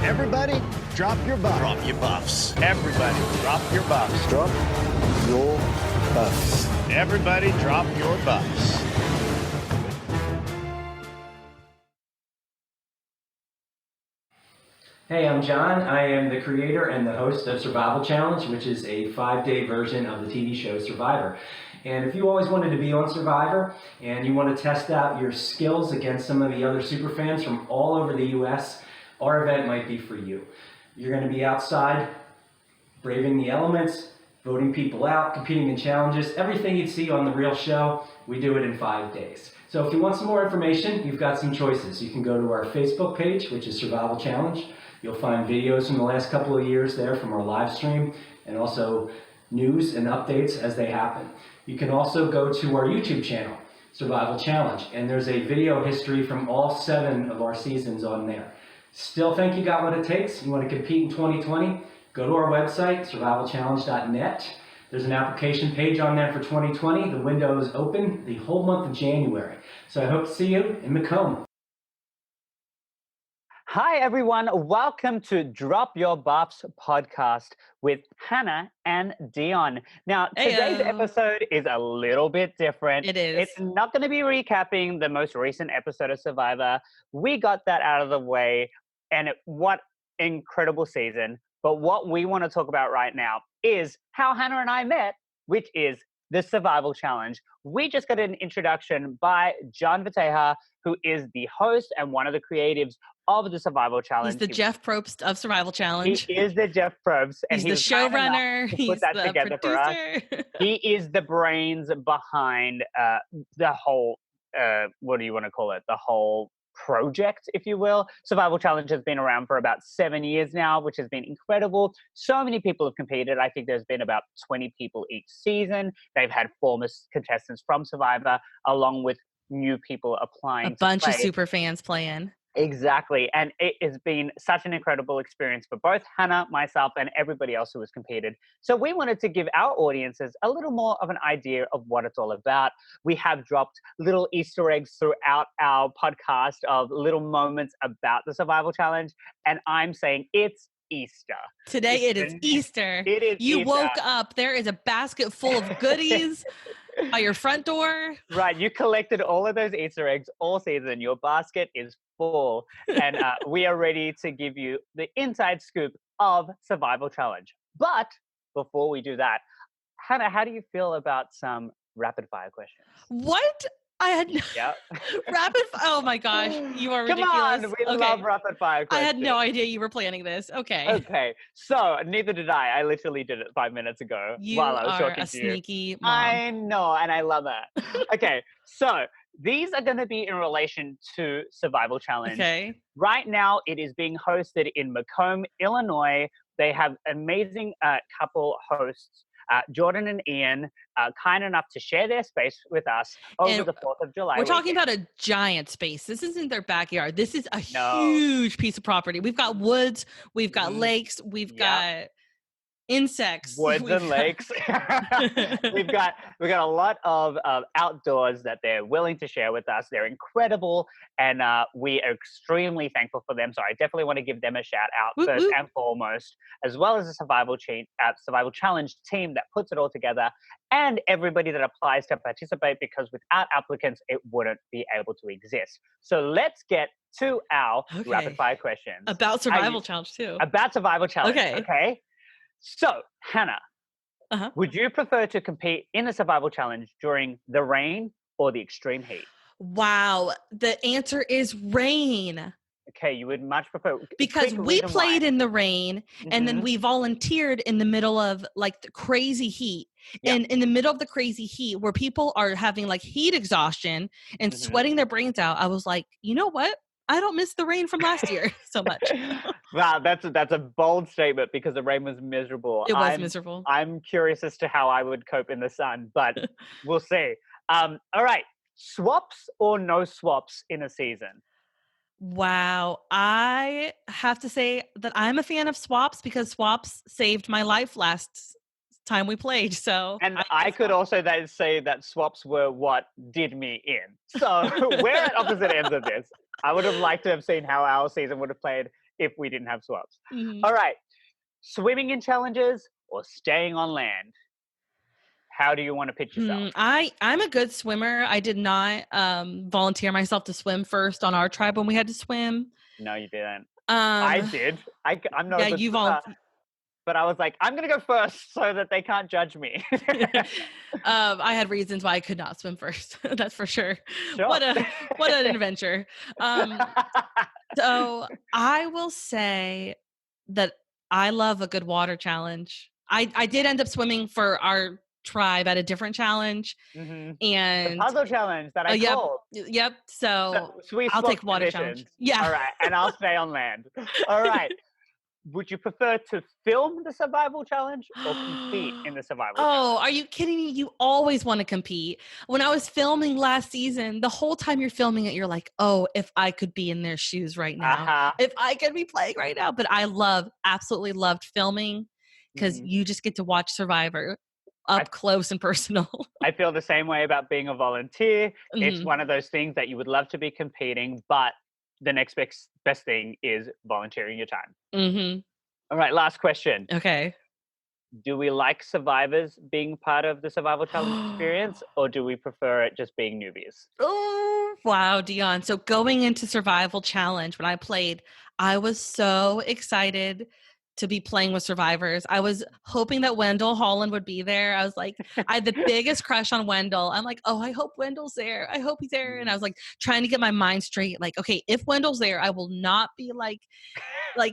Everybody, drop your buffs. Drop your buffs. Everybody, drop your buffs. Drop your buffs. Everybody, drop your buffs. Hey, I'm John. I am the creator and the host of Survival Challenge, which is a 5-day version of the TV show Survivor. And if you always wanted to be on Survivor and you want to test out your skills against some of the other superfans from all over the US, our event might be for you. You're going to be outside, braving the elements, voting people out, competing in challenges, everything you'd see on the real show, we do it in 5 days. So if you want some more information, you've got some choices. You can go to our Facebook page, which is Survival Challenge. You'll find videos from the last couple of years there from our live stream, and also news and updates as they happen. You can also go to our YouTube channel, Survival Challenge, and there's a video history from all 7 of our seasons on there. Still think you got what it takes? You want to compete in 2020? Go to our website, survivalchallenge.net. There's an application page on there for 2020. The window is open the whole month of January. So I hope to see you in Macomb. Hi, everyone. Welcome to Drop Your Buffs podcast with Hannah and Dion. Now, today's episode is a little bit different. It is. It's not going to be recapping the most recent episode of Survivor. We got that out of the way, and what incredible season. But what we want to talk about right now is how Hannah and I met, which is the Survival Challenge. We just got an introduction by John Vataha, who is the host and one of the creatives of the Survival Challenge. He's the Jeff Probst of Survival Challenge. He is the Jeff Probst. And he's the showrunner. He's the producer. He is the brains behind the whole, what do you want to call it? The whole project, if you will. Survival Challenge has been around for about 7 years now, which has been incredible. So many people have competed. I think there's been about 20 people each season. They've had former contestants from Survivor, along with new people applying. A bunch of super fans playing. Exactly. And it has been such an incredible experience for both Hannah, myself, and everybody else who has competed. So we wanted to give our audiences a little more of an idea of what it's all about. We have dropped little Easter eggs throughout our podcast of little moments about the Survival Challenge. And I'm saying it's Easter. Today it is Easter. It is You Easter. woke up. There is a basket full of goodies by your front door. Right. You collected all of those Easter eggs all season. Your basket is full. And we are ready to give you the inside scoop of Survival Challenge. But before we do that, Hannah, how do you feel about some rapid fire questions? What? I had Yeah. oh my gosh, you are Come ridiculous. on, we love rapid fire questions. I had no idea you were planning this. Okay. Okay, so neither did I. I literally did it 5 minutes ago You while I was are talking a to you. sneaky mom. I know, and I love it. Okay, so these are going to be in relation to Survival Challenge. Okay. Right now, it is being hosted in Macomb, Illinois. They have amazing couple hosts, Jordan and Ian, kind enough to share their space with us over the 4th of July. We're talking about a giant space. This isn't their backyard. This is a huge piece of property. We've got woods, we've got lakes, we've got insects. Woods and lakes. we've got a lot of outdoors that they're willing to share with us. They're incredible, and we are extremely thankful for them. So I definitely want to give them a shout out first and foremost, as well as the Survival Challenge team that puts it all together, and everybody that applies to participate, because without applicants, it wouldn't be able to exist. So let's get to our rapid fire questions. About Survival Challenge too. About Survival Challenge. Okay. So, Hannah, would you prefer to compete in the Survival Challenge during the rain or the extreme heat? Wow. The answer is rain. Okay, you would much prefer. Because we played in the rain, and then we volunteered in the middle of like the crazy heat. Yeah. And in the middle of the crazy heat where people are having like heat exhaustion and sweating their brains out, I was like, you know what? I don't miss the rain from last year so much. Wow, that's a bold statement, because the rain was miserable. It was miserable. I'm curious as to how I would cope in the sun, but we'll see. All right, swaps or no swaps in a season? Wow. I have to say that I'm a fan of swaps, because swaps saved my life last time we played. So, and I could also then say that swaps were what did me in. So we're at opposite ends of this. I would have liked to have seen how our season would have played if we didn't have swamps. Mhm. All right. Swimming in challenges or staying on land? How do you want to pitch yourself? I'm a good swimmer. I did not volunteer myself to swim first on our tribe when we had to swim. No, you didn't. I Um, did. I'm not yeah, a good you swimmer, volunteered. but I was like, I'm going to go first so that they can't judge me. I had reasons why I could not swim first. That's for sure. Sure. What an adventure. So I will say that I love a good water challenge. I did end up swimming for our tribe at a different challenge, The and puzzle challenge that I yep, called. yep. So So we I'll take swapped water challenge. positions. Yeah. All right. And I'll stay on land. All right. Would you prefer to film the survival challenge or compete in the survival Oh, challenge? are you kidding me? You always want to compete. When I was filming last season, the whole time you're filming it, you're like, oh, if I could be in their shoes right now, Uh-huh. if I could be playing right now. But I absolutely loved filming because Mhm. you just get to watch Survivor up close and personal. I feel the same way about being a volunteer. It's Mhm. one of those things that you would love to be competing, but the next best thing is volunteering your time. Mhm. All right, last question. Okay. Do we like survivors being part of the survival challenge experience, or do we prefer it just being newbies? Oh, wow, Dion. So going into Survival Challenge, when I played, I was so excited to be playing with survivors. I was hoping that Wendell Holland would be there. I was like, I had the biggest crush on Wendell. I'm like, oh, I hope Wendell's there. I hope he's there. And I was like trying to get my mind straight. Like, okay, if Wendell's there, I will not be like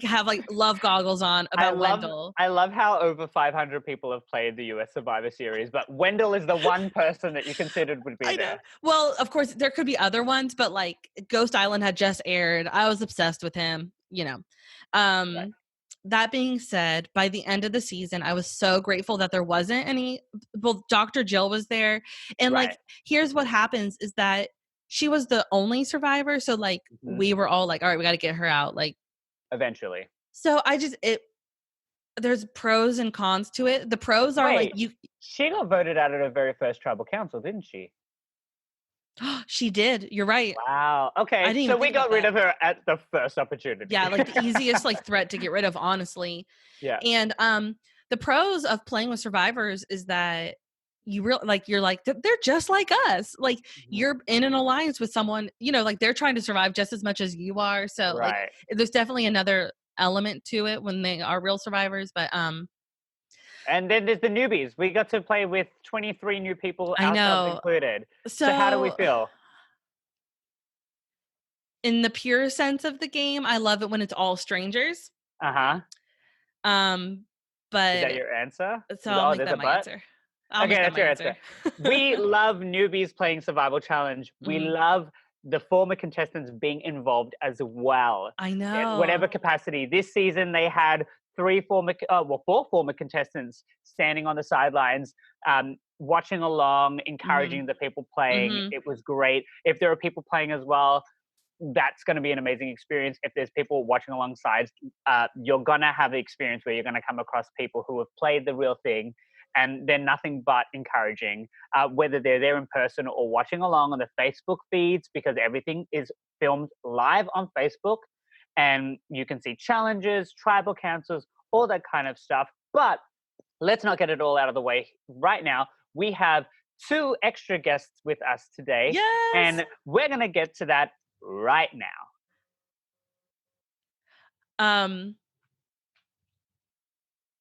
have like love goggles on about Wendell. I love how over 500 people have played the US Survivor Series, but Wendell is the one person that you considered would be I know. there. Well, of course, there could be other ones, but like Ghost Island had just aired. I was obsessed with him, you know. Right. That being said, by the end of the season, I was so grateful that there wasn't any. Well, Dr. Jill was there. And Right. like, here's what happens is that she was the only survivor. So, like, Mhm. we were all like, all right, we got to get her out. Like, Eventually. so there's pros and cons to it. The pros are like, Wait, she got voted out at her very first tribal council, didn't she? she did. You're right. Wow. I Okay, didn't so even we think about got rid that. of her at the first opportunity. Yeah, like the easiest like threat to get rid of, honestly. Yeah. And the pros of playing with survivors is that you're like they're just like us. Like you're in an alliance with someone, you know, like they're trying to survive just as much as you are. So like Right. there's definitely another element to it when they are real survivors. But And then there's the newbies. We got to play with 23 new people, I ourselves know. included. So how do we So feel? in the pure sense of the game, I love it when it's all strangers. Uh-huh. Um, Is that but your answer? so I'll Oh, make there's that a my but? answer. I'll Okay, make that that's my your answer. answer. We love newbies playing Survival Challenge. We Mhm. love the former contestants being involved as well. I In know. whatever capacity. This season, they had four former contestants standing on the sidelines, watching along, encouraging the people playing. Mhm. It was great. If there are people playing as well, that's going to be an amazing experience. If there's people watching alongside, you're going to have the experience where you're going to come across people who have played the real thing, and they're nothing but encouraging, whether they're there in person or watching along on the Facebook feeds, because everything is filmed live on Facebook, and you can see challenges, tribal councils, all that kind of stuff. But let's not get it all out of the way right now. We have 2 extra guests with us today, Yes. and we're going to get to that right now.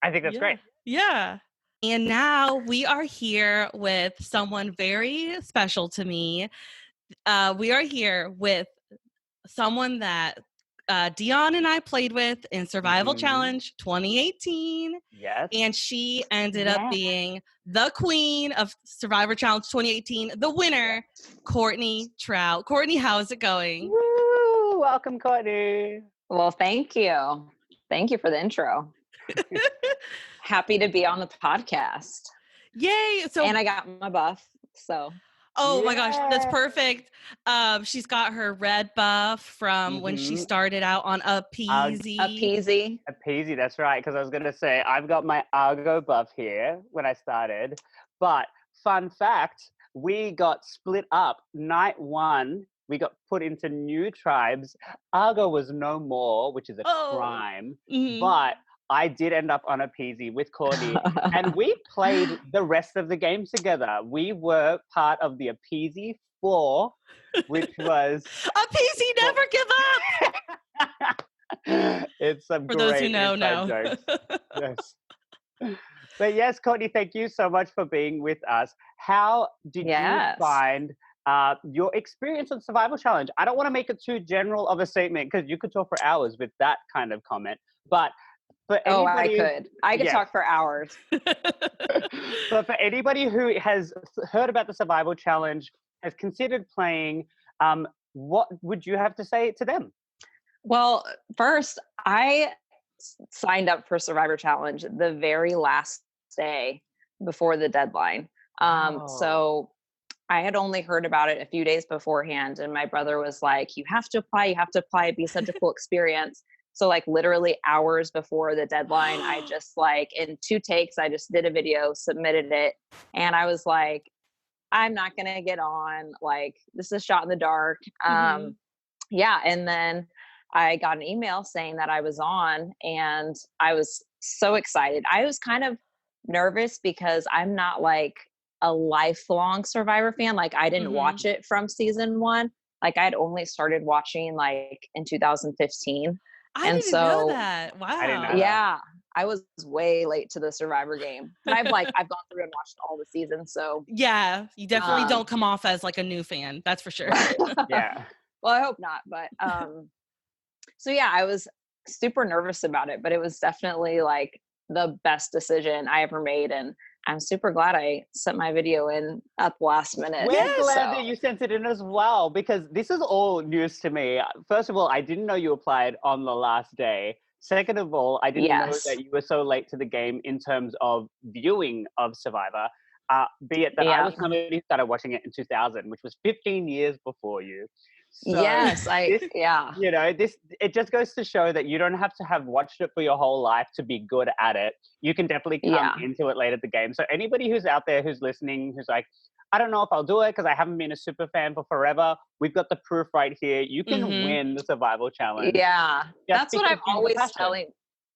I think that's great. Yeah. And now we are here with someone very special to me. We are here with someone that Dion and I played with in Survival Challenge 2018. Yes. And she ended up being the queen of Survivor Challenge 2018, the winner, Kourtney Trout. Kourtney, how's it going? Woo! Welcome, Kourtney. Well, thank you. Thank you for the intro. Happy to be on the podcast. Yay. So, and I got my buff. So oh my gosh, that's perfect. She's got her red buff from when she started out on Appeasy. Appeasy. That's right. Because I was going to say, I've got my Argo buff here when I started. But fun fact, we got split up night 1 we got put into new tribes. Argo was no more, which is a crime. But I did end up on a PZ with Kourtney, and we played the rest of the game together. We were part of the PZ 4, which was a PZ never give up. It's some For great those who know, inside no. jokes. Yes. But yes, Kourtney, thank you so much for being with us. How did you find your experience on Survival Challenge? I don't want to make it too general of a statement because you could talk for hours with that kind of comment. But for anybody, I could talk for hours. But for anybody who has heard about the Survival Challenge, has considered playing, what would you have to say to them? Well, first, I signed up for Survivor Challenge the very last day before the deadline. So I had only heard about it a few days beforehand, and my brother was like, you have to apply, it'd be such a cool experience. So like literally hours before the deadline, I just like in 2 takes, I just did a video, submitted it. And I was like, I'm not going to get on, like, this is a shot in the dark. Yeah. And then I got an email saying that I was on, and I was so excited. I was kind of nervous because I'm not like a lifelong Survivor fan. Like I didn't watch it from season 1. Like I'd only started watching like in 2015. I didn't know that. Wow. I didn't know Yeah. I was way late to the Survivor game. But I've gone through and watched all the seasons. So yeah, you definitely don't come off as like a new fan. That's for sure. Right. Yeah. Well, I hope not. But so yeah, I was super nervous about it, but it was definitely like the best decision I ever made. And I'm super glad I sent my video in at the last minute. We're glad that you sent it in as well, because this is all news to me. First of all, I didn't know you applied on the last day. Second of all, I didn't know that you were so late to the game in terms of viewing of Survivor. Be it that I was somebody who started watching it in 2000, which was 15 years before you. So you know, it just goes to show that you don't have to have watched it for your whole life to be good at it. You can definitely come into it late at the game. So anybody who's out there who's listening, who's like, I don't know if I'll do it because I haven't been a super fan for forever. We've got the proof right here. You can win the Survival Challenge. Yeah, that's what I'm always telling.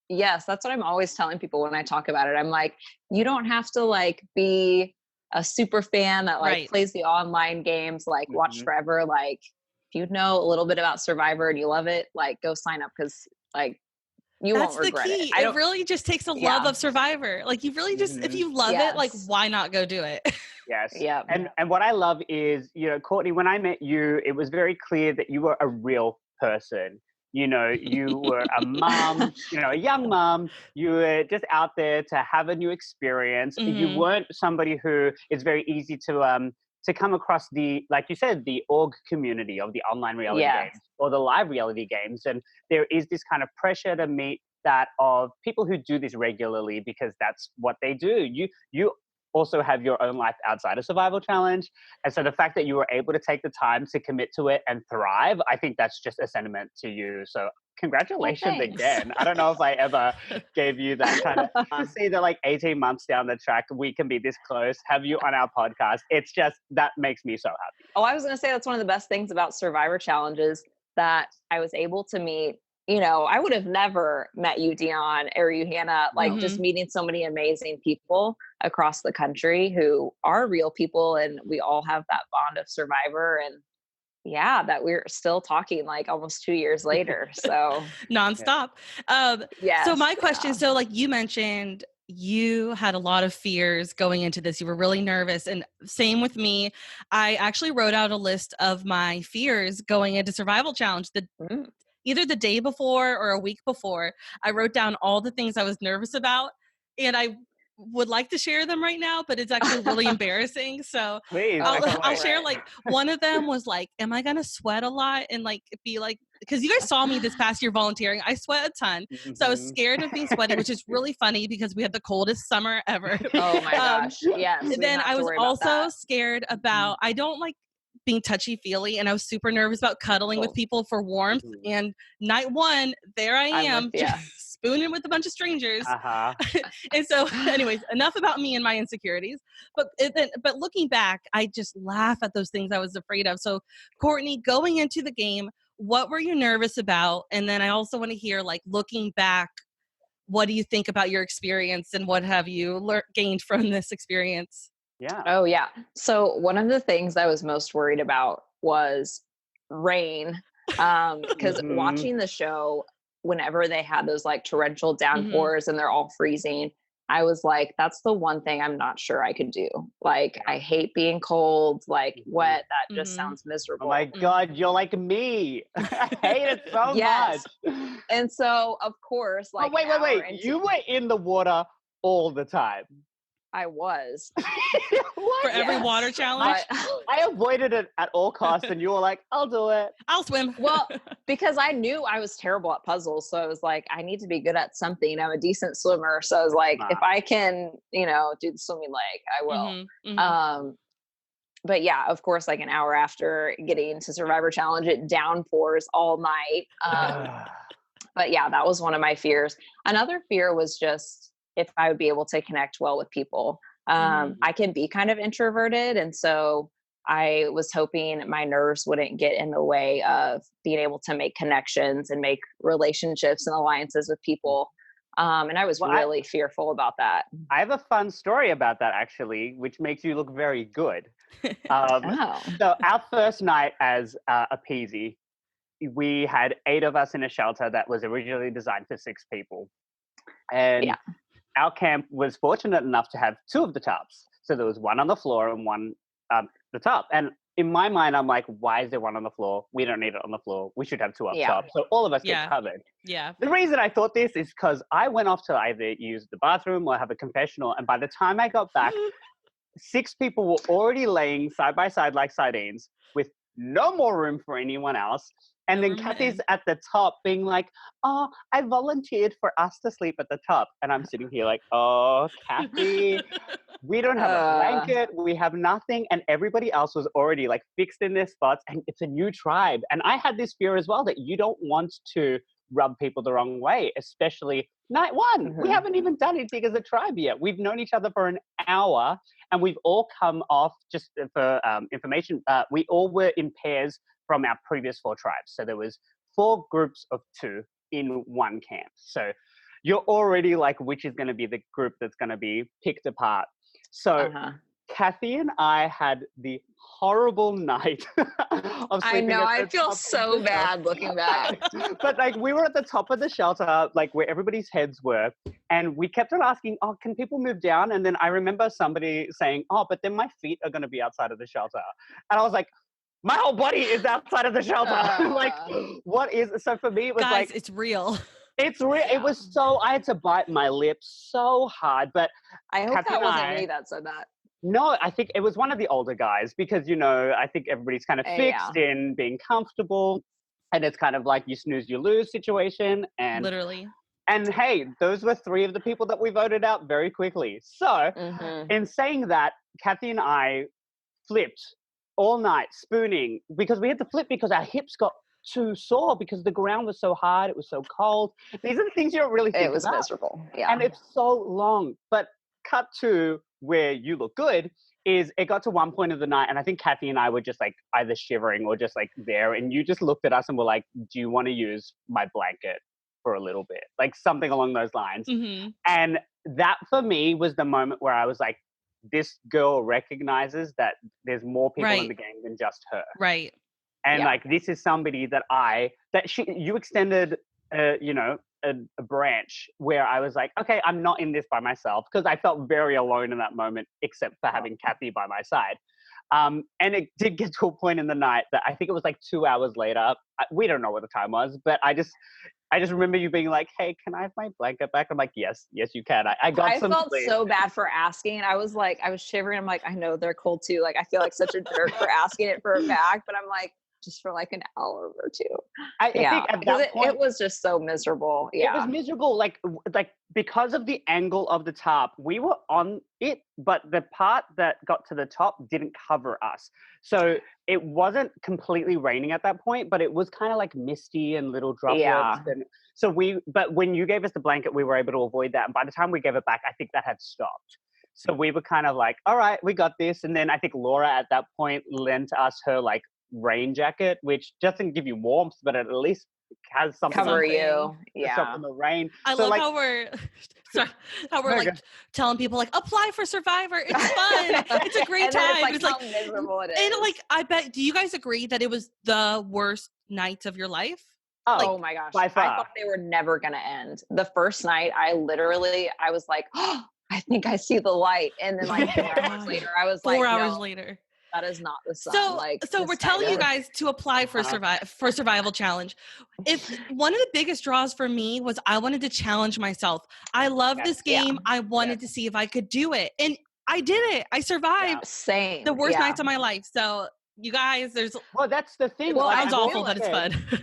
Yes, that's what I'm always telling people when I talk about it. I'm like, you don't have to like be a super fan that like plays the online games, like watch forever. Like if you know a little bit about Survivor and you love it, like go sign up because like you won't regret it. That's the key. It really just takes a love of Survivor. Like you really just, if you love it, like why not go do it? Yes. Yeah. And what I love is, you know, Kourtney, when I met you, it was very clear that you were a real person. You know, you were a mom, you know, a young mom. You were just out there to have a new experience. You weren't somebody who it's very easy to come across the, like you said, the org community of the online reality games or the live reality games. And there is this kind of pressure to meet that of people who do this regularly because that's what they do. You also have your own life outside of Survival Challenge. And so the fact that you were able to take the time to commit to it and thrive, I think that's just a sentiment to you. So congratulations again. I don't know if I ever gave you that kind of, to see that like 18 months down the track, we can be this close, have you on our podcast. It's just, that makes me so happy. Oh, I was going to say that's one of the best things about Survivor Challenges that I was able to meet. You know, I would have never met you, Dion, or you, Hannah, like just meeting so many amazing people across the country who are real people, and we all have that bond of Survivor, and that we're still talking like almost 2 years later. So nonstop. So my question, so like you mentioned, you had a lot of fears going into this. You were really nervous, and same with me. I actually wrote out a list of my fears going into Survival Challenge. Either the day before or a week before, I wrote down all the things I was nervous about, and I would like to share them right now, but it's actually really embarrassing. So please, I'll share. Like one of them was like, am I going to sweat a lot and like be like, because you guys saw me this past year volunteering, I sweat a ton. So I was scared of being sweaty, which is really funny because we had the coldest summer ever. Oh my gosh. Yes. And then I was also scared about, I don't like being touchy-feely, and I was super nervous about cuddling with people for warmth. And night one, there I am, just spooning with a bunch of strangers. Uh-huh. And so, anyways, enough about me and my insecurities. But looking back, I just laugh at those things I was afraid of. So, Kourtney, going into the game, what were you nervous about? And then I also want to hear, like, looking back, what do you think about your experience and what have you gained from this experience? Yeah. Oh, yeah. So one of the things I was most worried about was rain. Because watching the show, whenever they had those like torrential downpours and they're all freezing, I was like, that's the one thing I'm not sure I could do. Like, I hate being cold, like wet. That just sounds miserable. Oh my God, you're like me. I hate it so much. And so, of course, like, wait. You were in the water all the time. I was. For every water challenge? I avoided it at all costs, and you were like, I'll do it. I'll swim. Well, because I knew I was terrible at puzzles. So I was like, I need to be good at something. I'm a decent swimmer. So I was like, if I can, do the swimming leg, I will. But yeah, of course, like an hour after getting to Survivor Challenge, it downpours all night. But yeah, that was one of my fears. Another fear was just if I would be able to connect well with people. I can be kind of introverted. And so I was hoping my nerves wouldn't get in the way of being able to make connections and make relationships and alliances with people. And I was really fearful about that. I have a fun story about that, actually, which makes you look very good. So our first night as a Peasy, we had 8 of us in a shelter that was originally designed for 6 people. And our camp was fortunate enough to have 2 of the tarps. So there was one on the floor and one the top. And in my mind, I'm like, why is there one on the floor? We don't need it on the floor. We should have 2 up top. So all of us get covered. Yeah. The reason I thought this is because I went off to either use the bathroom or have a confessional. And by the time I got back, 6 people were already laying side by side like sardines with no more room for anyone else. And then Kathy's at the top being like, oh, I volunteered for us to sleep at the top. And I'm sitting here like, oh, Kathy, we don't have a blanket. We have nothing. And everybody else was already like fixed in their spots. And it's a new tribe. And I had this fear as well that you don't want to rub people the wrong way, especially night 1. We haven't even done anything as a tribe yet. We've known each other for an hour and we've all come off, just for information, we all were in pairs from our previous 4 tribes. So there was 4 groups of 2 in one camp. So you're already like, which is going to be the group that's going to be picked apart. So Kathy and I had the horrible night of sleeping. I know, I feel so bad looking back. But like, we were at the top of the shelter, like where everybody's heads were, and we kept on asking, oh, can people move down? And then I remember somebody saying, oh, but then my feet are going to be outside of the shelter. And I was like, my whole body is outside of the shelter. Like, what is, so for me, it was guys, like, it's real. It's real. It was so, I had to bite my lips so hard, but I hope that wasn't me that said that. No, I think it was one of the older guys because, I think everybody's kind of fixed in being comfortable, and it's kind of like you snooze, you lose situation. And literally. And hey, those were 3 of the people that we voted out very quickly. So in saying that, Kathy and I flipped all night, spooning, because we had to flip because our hips got too sore because the ground was so hard, it was so cold. These are the things you don't really think about. It was miserable. Yeah. And it's so long. But cut to where you look good is it got to one point of the night, and I think Kathy and I were just like either shivering or just like there, and you just looked at us and were like, do you want to use my blanket for a little bit? Like something along those lines. And that for me was the moment where I was like, this girl recognizes that there's more people in the game than just her. Right. And like, this is somebody that you extended, a branch where I was like, okay, I'm not in this by myself, because I felt very alone in that moment, except for having Kathy by my side. And it did get to a point in the night that I think it was like 2 hours later. We don't know what the time was, but I just remember you being like, hey, can I have my blanket back? I'm like, yes, you can. I felt sleep. So bad for asking. I was shivering. I'm like, I know they're cold too. Like, I feel like such a jerk for asking it for it back, but I'm like, just for like an hour or 2. I think at that point, it was just so miserable. Yeah. It was miserable. Like because of the angle of the top, we were on it, but the part that got to the top didn't cover us. So it wasn't completely raining at that point, but it was kind of like misty and little droplets. And But when you gave us the blanket, we were able to avoid that. And by the time we gave it back, I think that had stopped. So we were kind of like, all right, we got this. And then I think Laura at that point lent us her like rain jacket, which doesn't give you warmth, but it at least has something Cover Something. you. to Yeah. stop from the rain. I So, love like, how we're sorry, how we're No, like go- telling people like apply for Survivor. It's fun. It's a great And then time. it's like how miserable it is. and like I bet. Do you guys agree that it was the worst nights of your life? Oh my gosh. by I far. thought they were never going to end. The first night, I was like, oh, I think I see the light. And then like 4 hours later, I was like, 4 hours no, later. that is not the sun. So, like, so this we're guy telling you never- guys to apply for Survival Challenge. If one of the biggest draws for me was I wanted to challenge myself. I love this game. I wanted to see if I could do it, and I did it. I survived Same. the worst nights of my life. So, you guys, there's Well, that's the thing. Well, like, sounds I feel awful, but it's said, fun.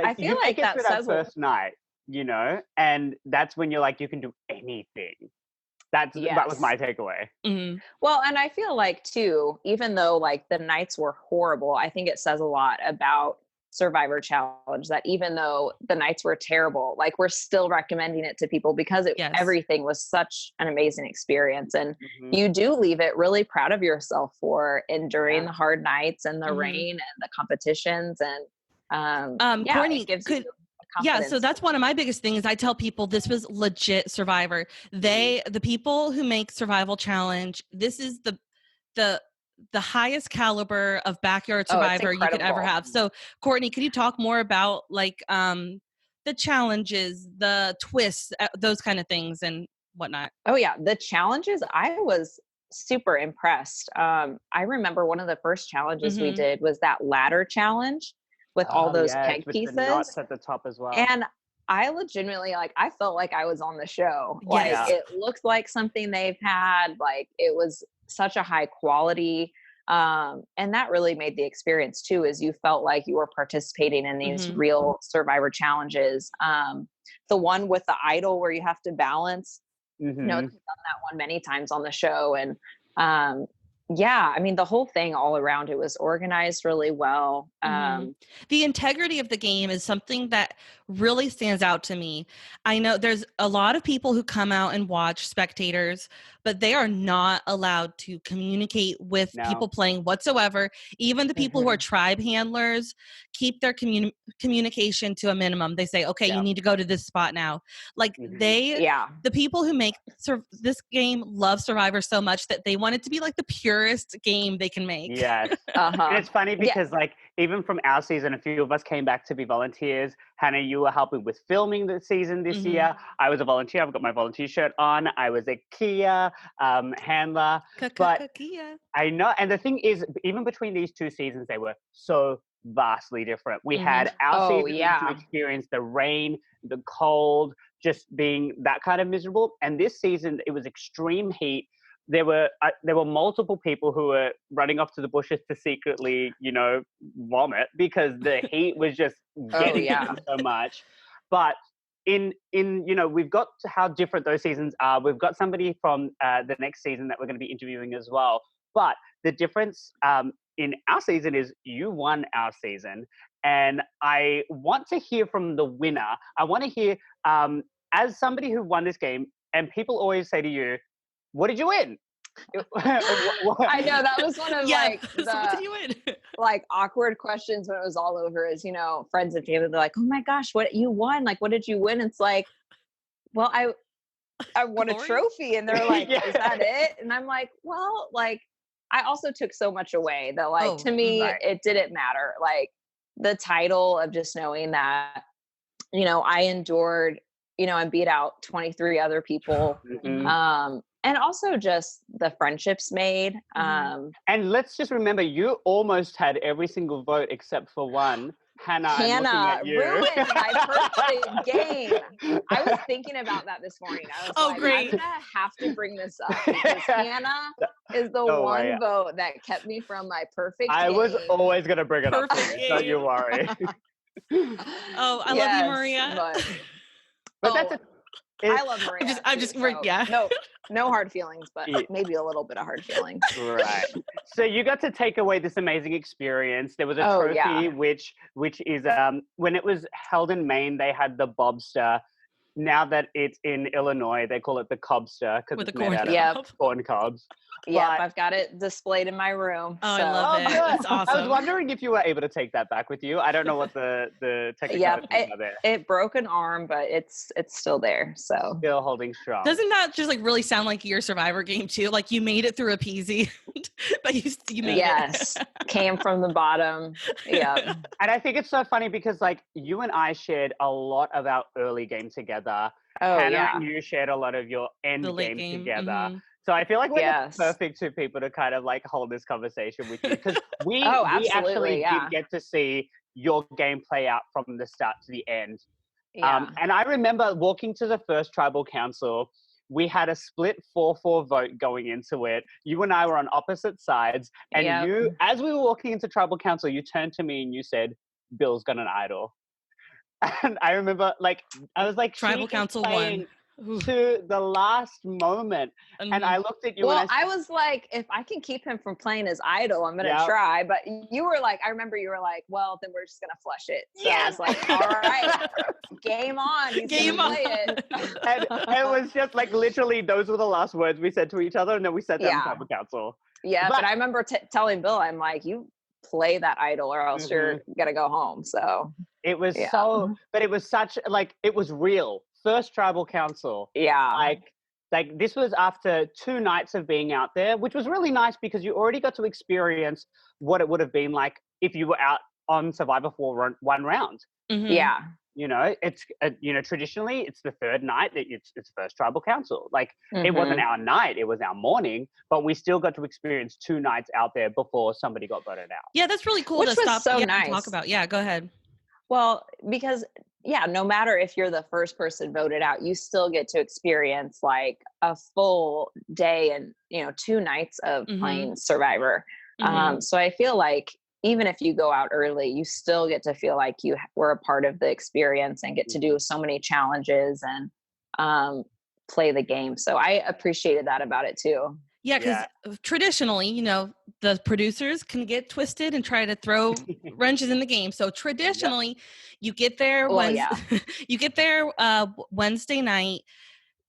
I feel you like make it that through that says a lot. first night, you know, and that's when you're like, you can do anything. That was my takeaway. Mhm. Well, and I feel like too, even though like the nights were horrible, I think it says a lot about Survivor Challenge that even though the nights were terrible, like we're still recommending it to people because Yes. everything was such an amazing experience. And Mhm. you do leave it really proud of yourself for enduring Yeah. the hard nights and the Mhm. rain and the competitions. And Kourtney, it gives could- you Yeah, confidence. so that's one of my biggest things. I tell people this was legit Survivor. The people who make Survival Challenge, this is the highest caliber of backyard Oh, it's Survivor you could ever incredible. have. So, Kourtney, could you talk more about like the challenges, the twists, those kind of things, and whatnot? Oh yeah, the challenges, I was super impressed. I remember one of the first challenges we Mhm. did was that ladder challenge with all those yes, keg with pieces. the knots at the top as well. And I legitimately I felt like I was on the show. Like Yes. it looked like something they've had. Like it was such a high quality. And that really made the experience too, is you felt like you were participating in these Mhm. real Survivor challenges. The one with the idol where you have to balance, Mhm. we've done that one many times on the show. And I mean, the whole thing all around, it was organized really well. Mhm. The integrity of the game is something that really stands out to me. I know there's a lot of people who come out and watch, spectators, but they are not allowed to communicate with No. people playing whatsoever. Even the people who are tribe handlers keep their communication to a minimum. They say, okay, you Yeah. need to go to this spot now. Like Mhm. the people who make this game love Survivor so much that they want it to be like the purest game they can make. Yes. Uh-huh. And it's funny because like even from our season, a few of us came back to be volunteers. Hannah, you were helping with filming the season this Mhm. year. I was a volunteer. I've got my volunteer shirt on. I was a Kia handler. But Kia. I know. And the thing is, even between these two seasons, they were so vastly different. We had our Oh, season yeah. to experience the rain, the cold, just being that kind of miserable. And this season, it was extreme heat. There were multiple people who were running off to the bushes to secretly, vomit because the heat was just getting to them so much. But in we've got how different those seasons are. We've got somebody from the next season that we're going to be interviewing as well. But the difference in our season is you won our season, and I want to hear from the winner. I want to hear as somebody who won this game, and people always say to you, what did you win? I know that was one of so what did you win? awkward questions when it was all over is, friends and family, they're like, oh my gosh, what you won? Like, what did you win? It's like, well, I won a Glory? trophy. And they're like, Yeah. is that it? And I'm like, well, I also took so much away that to me, right. it didn't matter. Like the title of just knowing that, I endured, and beat out 23 other people. Mhm. And also just the friendships made. Mhm. And let's just remember, you almost had every single vote except for one. Hannah, I'm looking at you. ruined my perfect game. I was thinking about that this morning. I was like, great. I'm gonna have to bring this up because Hannah is the Don't one worry. vote that kept me from my perfect I game. was always going to bring it up. Perfect To you, don't you game. worry. Oh, I love you, Maria. But But that's it. I love Maria. I'm just too, so, yeah. No, No hard feelings, but Yeah. maybe a little bit of hard feelings. Right. So you got to take away this amazing experience. There was a Oh, trophy, yeah. which is when it was held in Maine, they had the Bobster. Now that it's in Illinois, they call it the Cobster because With it's the made corn out of Yep. cob. corn cobs. Yep, But- I've got it displayed in my room. Oh, so. I love it. good. That's I was awesome. wondering if you were able to take that back with you. I don't know what the technicalities are there. It broke an arm, but it's still there. So Still holding strong. Doesn't that just like really sound like your Survivor game too? Like you made it through a peasy, but you made yes, it. came from the bottom. Yeah. And I think it's so funny because like you and I shared a lot of our early game together. Oh, Hannah yeah. and you shared a lot of your end The late game game. together. Mhm. So I feel like we're Yes. the perfect two people to kind of like hold this conversation with you because we Oh, we actually absolutely, yeah. did get to see your game play out from the start to the end. Yeah. And I remember walking to the first tribal council. We had a split 4-4 vote going into it. You and I were on opposite sides. And Yep. you, as we were walking into tribal council, you turned to me and you said, Bill's got an idol. And I remember, like, I was like, Tribal she is council playing won. Ooh. to the last moment. And Mhm. I looked at you well, and I was like, if I can keep him from playing his idol, I'm gonna Yep. try. But you were like, I remember you were like, well, then we're just gonna flush it. So I Yes! was like, all right, game on. He's Game gonna on. play it. and it was just like literally those were the last words we said to each other. And then we sat down in Yeah. tribal council. Yeah, But- but I remember telling Bill, I'm like, you play that idol or else you're gonna go home. So It was Yeah. so, but it was such like, it was real. First tribal council. yeah. Like this was after 2 nights of being out there, which was really nice because you already got to experience what it would have been like if you were out on Survivor for one round. Mhm. Yeah. You know, it's traditionally it's the third night that it's first tribal council. Like it wasn't Mhm. our night, it was our morning, but we still got to experience 2 nights out there before somebody got voted out. Yeah, that's really cool Which to was stop so and nice. talk about. Yeah, go ahead. Well, because no matter if you're the first person voted out, you still get to experience like a full day and 2 nights of Mhm. playing Survivor. Mhm. So I feel like even if you go out early, you still get to feel like you were a part of the experience and get to do so many challenges and play the game. So I appreciated that about it too. Yeah, because traditionally, the producers can get twisted and try to throw wrenches in the game. So traditionally, you get there Well, yeah. you get there Wednesday night.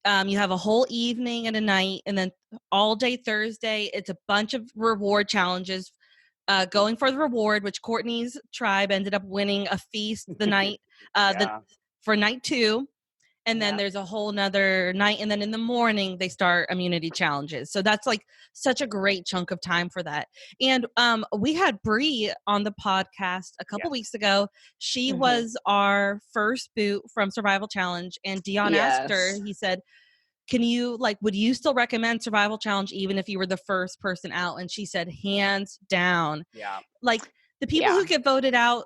You have a whole evening and a night, and then all day Thursday, it's a bunch of reward challenges. Going for the reward, which Kourtney's tribe ended up winning a feast the night for night 2. And then there's a whole nother night. And then in the morning, they start immunity challenges. So that's like such a great chunk of time for that. And we had Bree on the podcast a couple weeks ago. She was our first boot from Survival Challenge. And Dion asked her, he said, would you still recommend Survival Challenge even if you were the first person out? And she said, hands down. Yeah. Like the people who get voted out,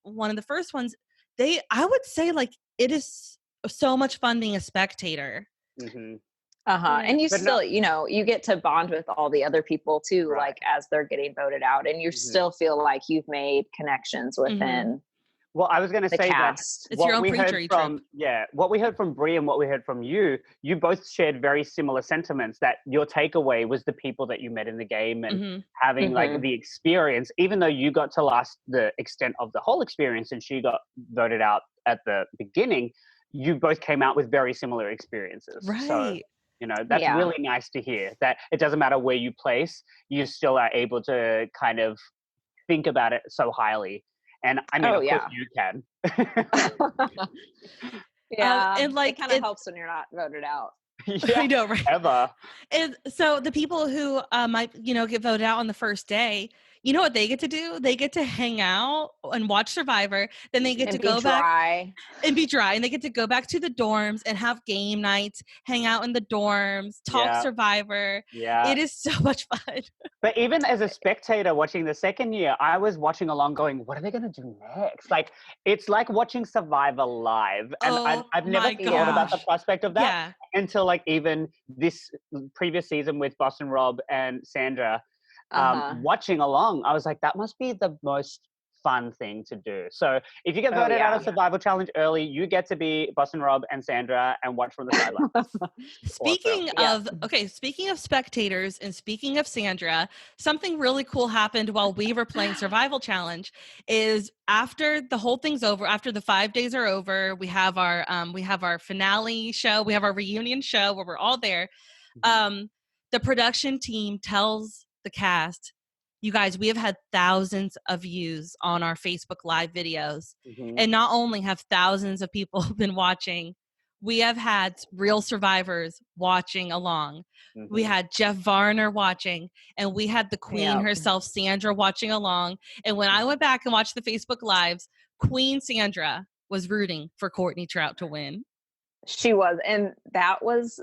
one of the first ones, I would say like it is so much fun being a spectator. Mm-hmm. And you But still, you get to bond with all the other people too, Right. like as they're getting voted out, and you still feel like you've made connections within Well, I was going to the say cast. It's your own pre-tree trip. What we heard from Bree and what we heard from you both shared very similar sentiments that your takeaway was the people that you met in the game and having like the experience, even though you got to last the extent of the whole experience and she got voted out at the beginning, you both came out with very similar experiences. Right. So, that's really nice to hear that it doesn't matter where you place, you still are able to kind of think about it so highly. And I mean, of course you can. And like it kind of helps when you're not voted out. I know, right? Ever. And so the people who might, get voted out on the first day, you know what they get to do? They get to hang out and watch Survivor. Then they get to go back and be dry. And they get to go back to the dorms and have game nights, hang out in the dorms, talk Survivor. Yeah. It is so much fun. But even as a spectator watching the second year, I was watching along going, what are they going to do next? Like, it's like watching Survivor live. And I've never thought about the prospect of that until like even this previous season with Boston Rob and Sandra. Watching along, I was like, that must be the most fun thing to do. So if you get Oh, voted out yeah. of Survival Challenge early, you get to be Boston Rob and Sandra and watch from the sidelines. Speaking Yeah. speaking of spectators and speaking of Sandra, something really cool happened while we were playing Survival Challenge. Is after the whole thing's over, after the 5 days are over, we have our finale show, we have our reunion show where we're all there. The production team tells the cast, you guys, we have had thousands of views on our Facebook Live videos. And not only have thousands of people been watching, we have had real survivors watching along. We had Jeff Varner watching, and we had the queen herself, Sandra, watching along. And when I went back and watched the Facebook Lives, Queen Sandra was rooting for Kourtney Trout to win. She was. And that was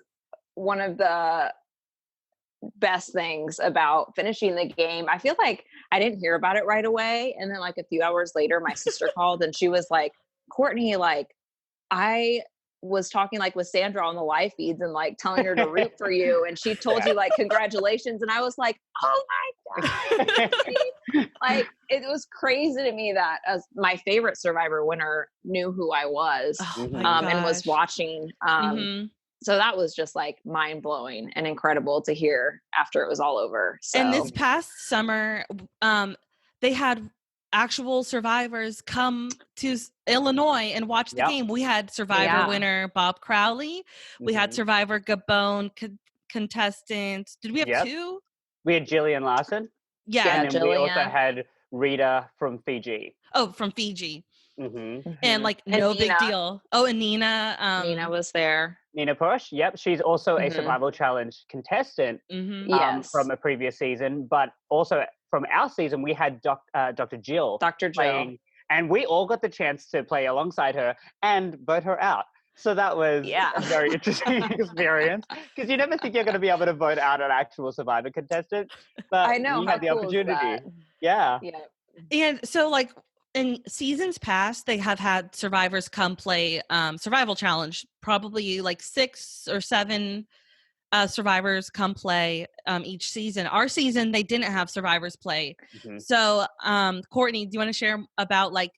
one of the best things about finishing the game. I feel like I didn't hear about it right away. And then like a few hours later, my sister called and she was like, Kourtney, like I was talking like with Sandra on the live feeds and like telling her to root for you. And she told you like, congratulations. And I was like, oh my God. Like it was crazy to me that as my favorite Survivor winner knew who I was and was watching. So that was just like mind blowing and incredible to hear after it was all over. So. And this past summer, they had actual survivors come to Illinois and watch the game. We had Survivor winner Bob Crowley. We had Survivor Gabon contestant. Did we have two? We had Jillian Larson. Yeah. And then we also had Rita from Fiji. Oh, from Fiji. And like no big deal. Oh, and Nina. Nina was there. Nina Push. Yep. She's also a Survival Challenge contestant from a previous season. But also from our season, we had Dr. Jill. Dr. Jill. And we all got the chance to play alongside her and vote her out. So that was a very interesting experience because you never think you're going to be able to vote out an actual Survivor contestant. But I know. you had the opportunity. Yeah. And so like, in seasons past, they have had survivors come play Survival Challenge. Probably like 6 or 7 survivors come play each season. Our season, they didn't have survivors play. So, Kourtney, do you want to share about like,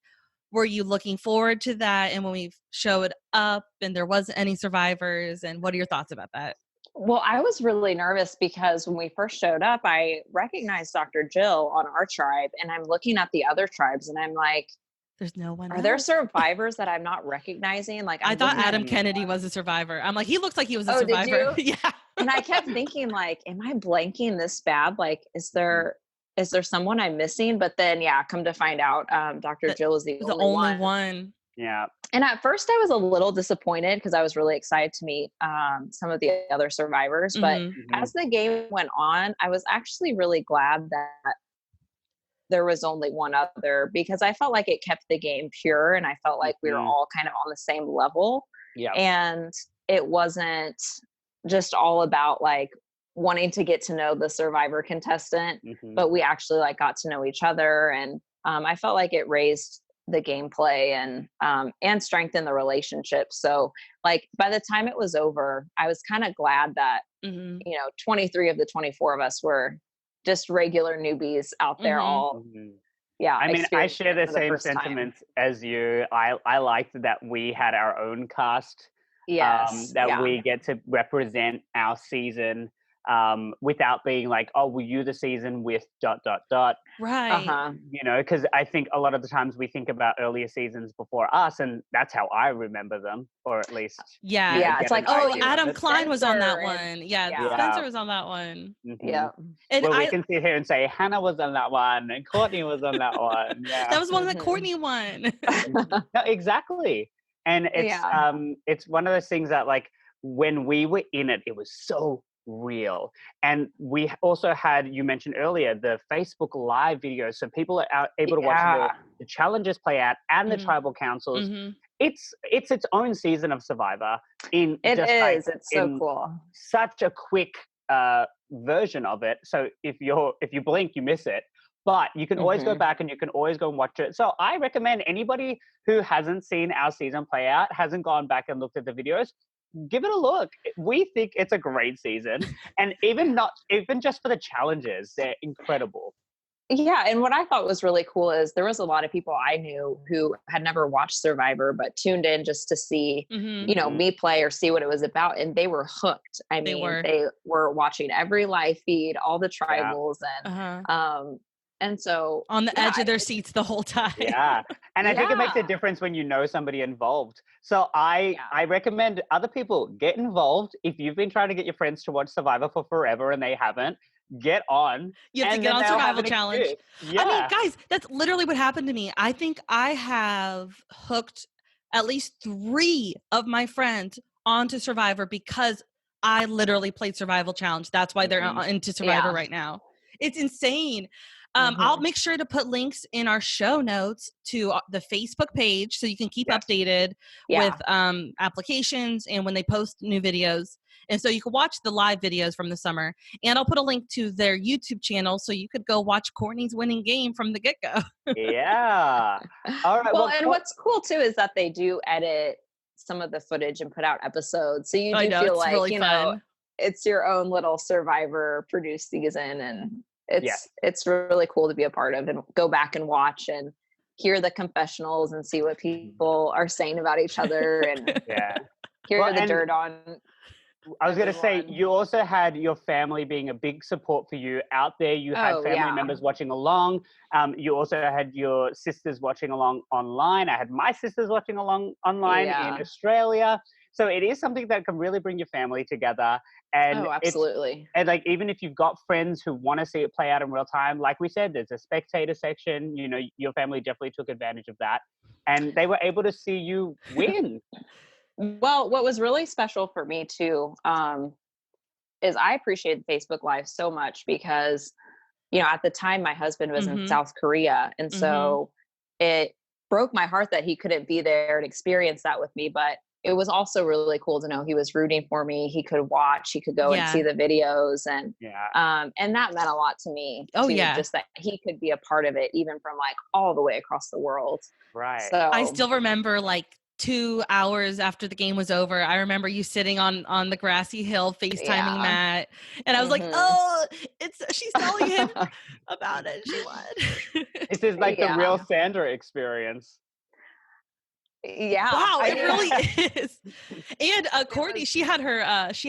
were you looking forward to that? And when we showed up and there wasn't any survivors, and what are your thoughts about that? Well, I was really nervous because when we first showed up, I recognized Dr. Jill on our tribe, and I'm looking at the other tribes and I'm like, there's no one. Are there survivors that I'm not recognizing? Like I thought Adam Kennedy was a survivor. I'm like, he looks like he was a survivor. Did you? Yeah. And I kept thinking like, am I blanking this bad? Like, is there someone I'm missing? But then, come to find out, Dr. Jill is the only one. Yeah. And at first I was a little disappointed because I was really excited to meet some of the other survivors. But as the game went on, I was actually really glad that there was only one other because I felt like it kept the game pure and I felt like we were all kind of on the same level. Yeah. And it wasn't just all about like wanting to get to know the survivor contestant, but we actually like got to know each other. And I felt like it raised the gameplay and strengthen the relationship. So like by the time it was over, I was kind of glad that 23 of the 24 of us were just regular newbies out there all I mean, I share the same sentiments as you. I liked that we had our own cast we get to represent our season without being like, oh, were you the season with ... Right. You know, because I think a lot of the times we think about earlier seasons before us, and that's how I remember them, or at least it's like, oh, Adam Klein was on that one. Spencer was on that one. And we can sit here and say Hannah was on that one and Kourtney was on that one. That was one of the Kourtney one. No, exactly. And it's one of those things that like when we were in it, it was so real. And we also had, you mentioned earlier, the Facebook Live videos, so people are able to watch the challenges play out and the tribal councils. It's its own season of Survivor. It's so cool. Such a quick version of it. So if you blink, you miss it. But you can always go back and you can always go and watch it. So I recommend anybody who hasn't seen our season play out, hasn't gone back and looked at the videos, give it a look. We think it's a great season. And even just for the challenges, they're incredible. Yeah, and what I thought was really cool is there was a lot of people I knew who had never watched Survivor, but tuned in just to see, Mhm. me play or see what it was about, and they were hooked. I They mean, were. they were watching every live feed, all the Yeah. tribals, Uh-huh. and so On the yeah, edge of their seats the whole time. Yeah. And I think it makes a yeah, difference when you know somebody involved. So I yeah, recommend other people get involved. If you've been trying to get your friends to watch Survivor for forever and they haven't, get on, You have to and get then on they'll have Survival an Challenge. experience. I mean, Yeah. guys, that's literally what happened to me. I think I have hooked at least 3 of my friends onto Survivor because I literally played Survival Challenge. That's why they're Mhm. into Survivor yeah. right now. It's insane. I'll Mhm. make sure to put links in our show notes to the Facebook page so you can keep Yes. updated with Yeah. applications and when they post new videos. And so you can watch the live videos from the summer. And I'll put a link to their YouTube channel so you could go watch Kourtney's winning game from the get-go. Yeah. All right. Well, Well, and what's cool too is that they do edit some of the footage and put out episodes. So you I do know, feel it's like, really fun. it's your own little Survivor produced season, and yes. it's really cool to be a part of and go back and watch and hear the confessionals and see what people are saying about each other and Yeah. hear Well, the and dirt on I was going to say, everyone. you also had your family being a big support for you out there. You had Oh family yeah. members watching along. You also had your sisters watching along online. I had my sisters watching along online in Yeah. Australia. So it is something that can really bring your family together. And Oh, absolutely. and like, even if you've got friends who want to see it play out in real time, like we said, there's a spectator section. You know, your family definitely took advantage of that. And they were able to see you win. Well, what was really special for me too, is I appreciated Facebook Live so much because, at the time my husband was in Mhm. South Korea. And Mhm. so it broke my heart that he couldn't be there and experience that with me. But it was also really cool to know he was rooting for me. He could watch, he could go and see Yeah. the videos, Yeah. and that meant a lot to me Oh, too, yeah. just that he could be a part of it, even from like all the way across the world. Right. I So still remember like 2 hours after the game was over. I remember you sitting on the grassy hill FaceTiming yeah. Matt, and I was like, Hmm. "Oh, she's telling him about it. She won." This is like the real Yeah. Sandra experience. Yeah. Wow, I it mean, really is. And it Kourtney, was, she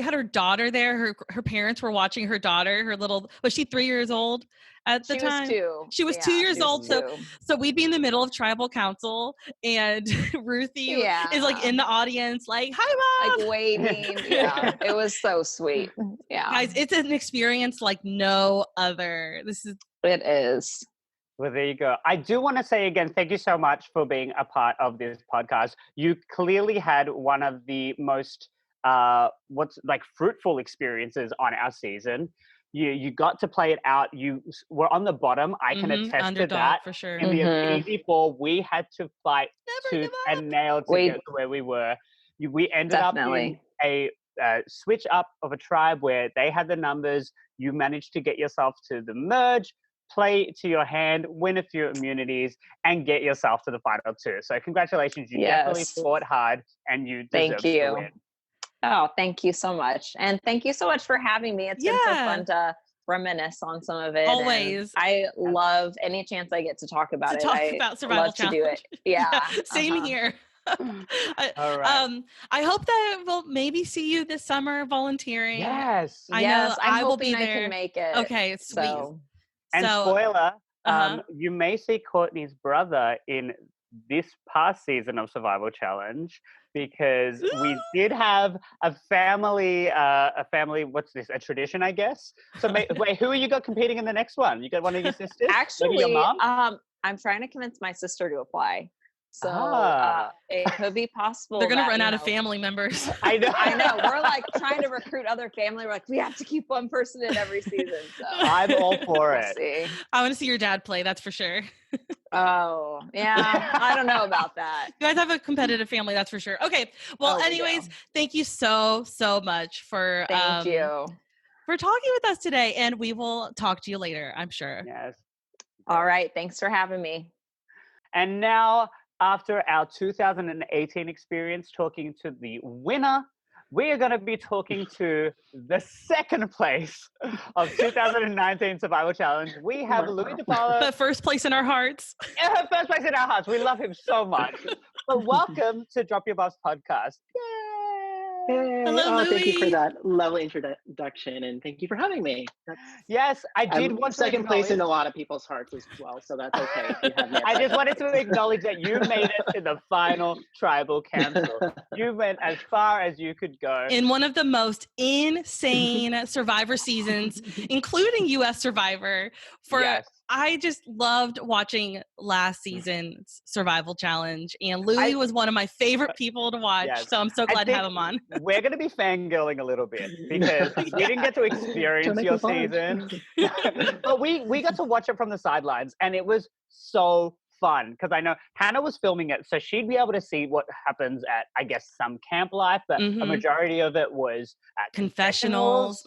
had her daughter there. Her parents were watching her daughter. Her little was she 3 years old at the she was time? 2. She was 2 Yeah, years she was old. So 2. so we'd be in the middle of tribal council, and Ruthie is like Yeah. in the audience, like, Like "Hi, waving. mom." Yeah. It was so sweet. Yeah. Guys, it's an experience like no other. This is It is. Well, there you go. I do want to say again, thank you so much for being a part of this podcast. You clearly had one of the most what's like fruitful experiences on our season. You got to play it out. You were on the bottom. I can attest to underdog that. for sure. In the Mhm. Infinity Four, we had to fight Never tooth give up. and nail to We get to where we were. We ended up in definitely. a switch up of a tribe where they had the numbers. You managed to get yourself to the merge, play to your hand, win a few immunities, and get yourself to the final 2. So congratulations, you definitely Yes. fought hard and you Thank deserve to you. win. Oh, thank you so much. And thank you so much for having me. It's been so Yeah, fun to reminisce on some of it. And always. I love any chance I get to talk about To it. talk I about Survival love to do it. Challenge. Yeah. Yeah, same Uh-huh. here. I, All right. I hope that we'll maybe see you this summer volunteering. Yes. I know Yes, I'm I will hoping be I can there. make it. Okay, sweet. So And So, spoiler, uh-huh. you may see Kourtney's brother in this past season of Survival Challenge because we did have a family, what's this, a tradition, I guess? So wait, who you got competing in the next one? You got one of your sisters? Maybe your actually, mom? I'm trying to convince my sister to apply. So Ah. it could be possible They're gonna that, run out of family members. I know. I know. We're like trying to recruit other family. We're like, we have to keep one person in every season. So I'm all for we'll it. see. I want to see your dad play. That's for sure. Oh, yeah. I don't know about that. You guys have a competitive family. That's for sure. Okay. Well, Oh, we anyways, do. thank you so much for Thank you. for talking with us today, and we will talk to you later. I'm sure. Yes. All right. Thanks for having me. And now, after our 2018 experience talking to the winner, we are going to be talking to the second place of 2019 Survival Challenge. We have Louis Dipaolo. But first place in our hearts. First place in our hearts. We love him so much. But welcome to Drop Your Buffs podcast. Yay! Hey, Hello, Louis. Thank you for that lovely introduction, and thank you for having me. Yes, I did I'm want to second place in acknowledge- a lot of people's hearts as well, so that's okay if you have me. I just wanted to acknowledge that you made it to the final tribal council. You went as far as you could go. In one of the most insane Survivor seasons, including US Survivor. Yes. I just loved watching last season's Survival Challenge, and Louis was one of my favorite people to watch. Yes. So I'm so glad to have him on. We're going to be fangirling a little bit because we didn't get to experience your season. But we got to watch it from the sidelines, and it was so fun because I know Hannah was filming it, so she'd be able to see what happens at, I guess, some camp life, but a majority of it was at confessionals.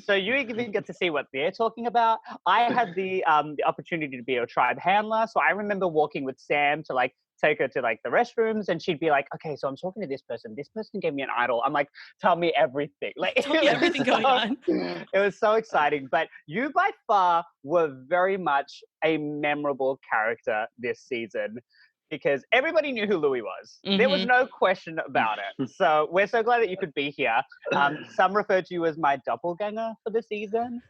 So you even get to see what they're talking about. I had the opportunity to be a tribe handler, so I remember walking with Sam to like take her to like the restrooms, and she'd be like, okay, so I'm talking to this person gave me an idol. I'm like, tell me everything. Like, Tell me everything going on. It was so exciting. But you by far were very much a memorable character this season because everybody knew who Louis was. There was no question about it. So we're so glad that you could be here. Some refer to you as my doppelganger for the season.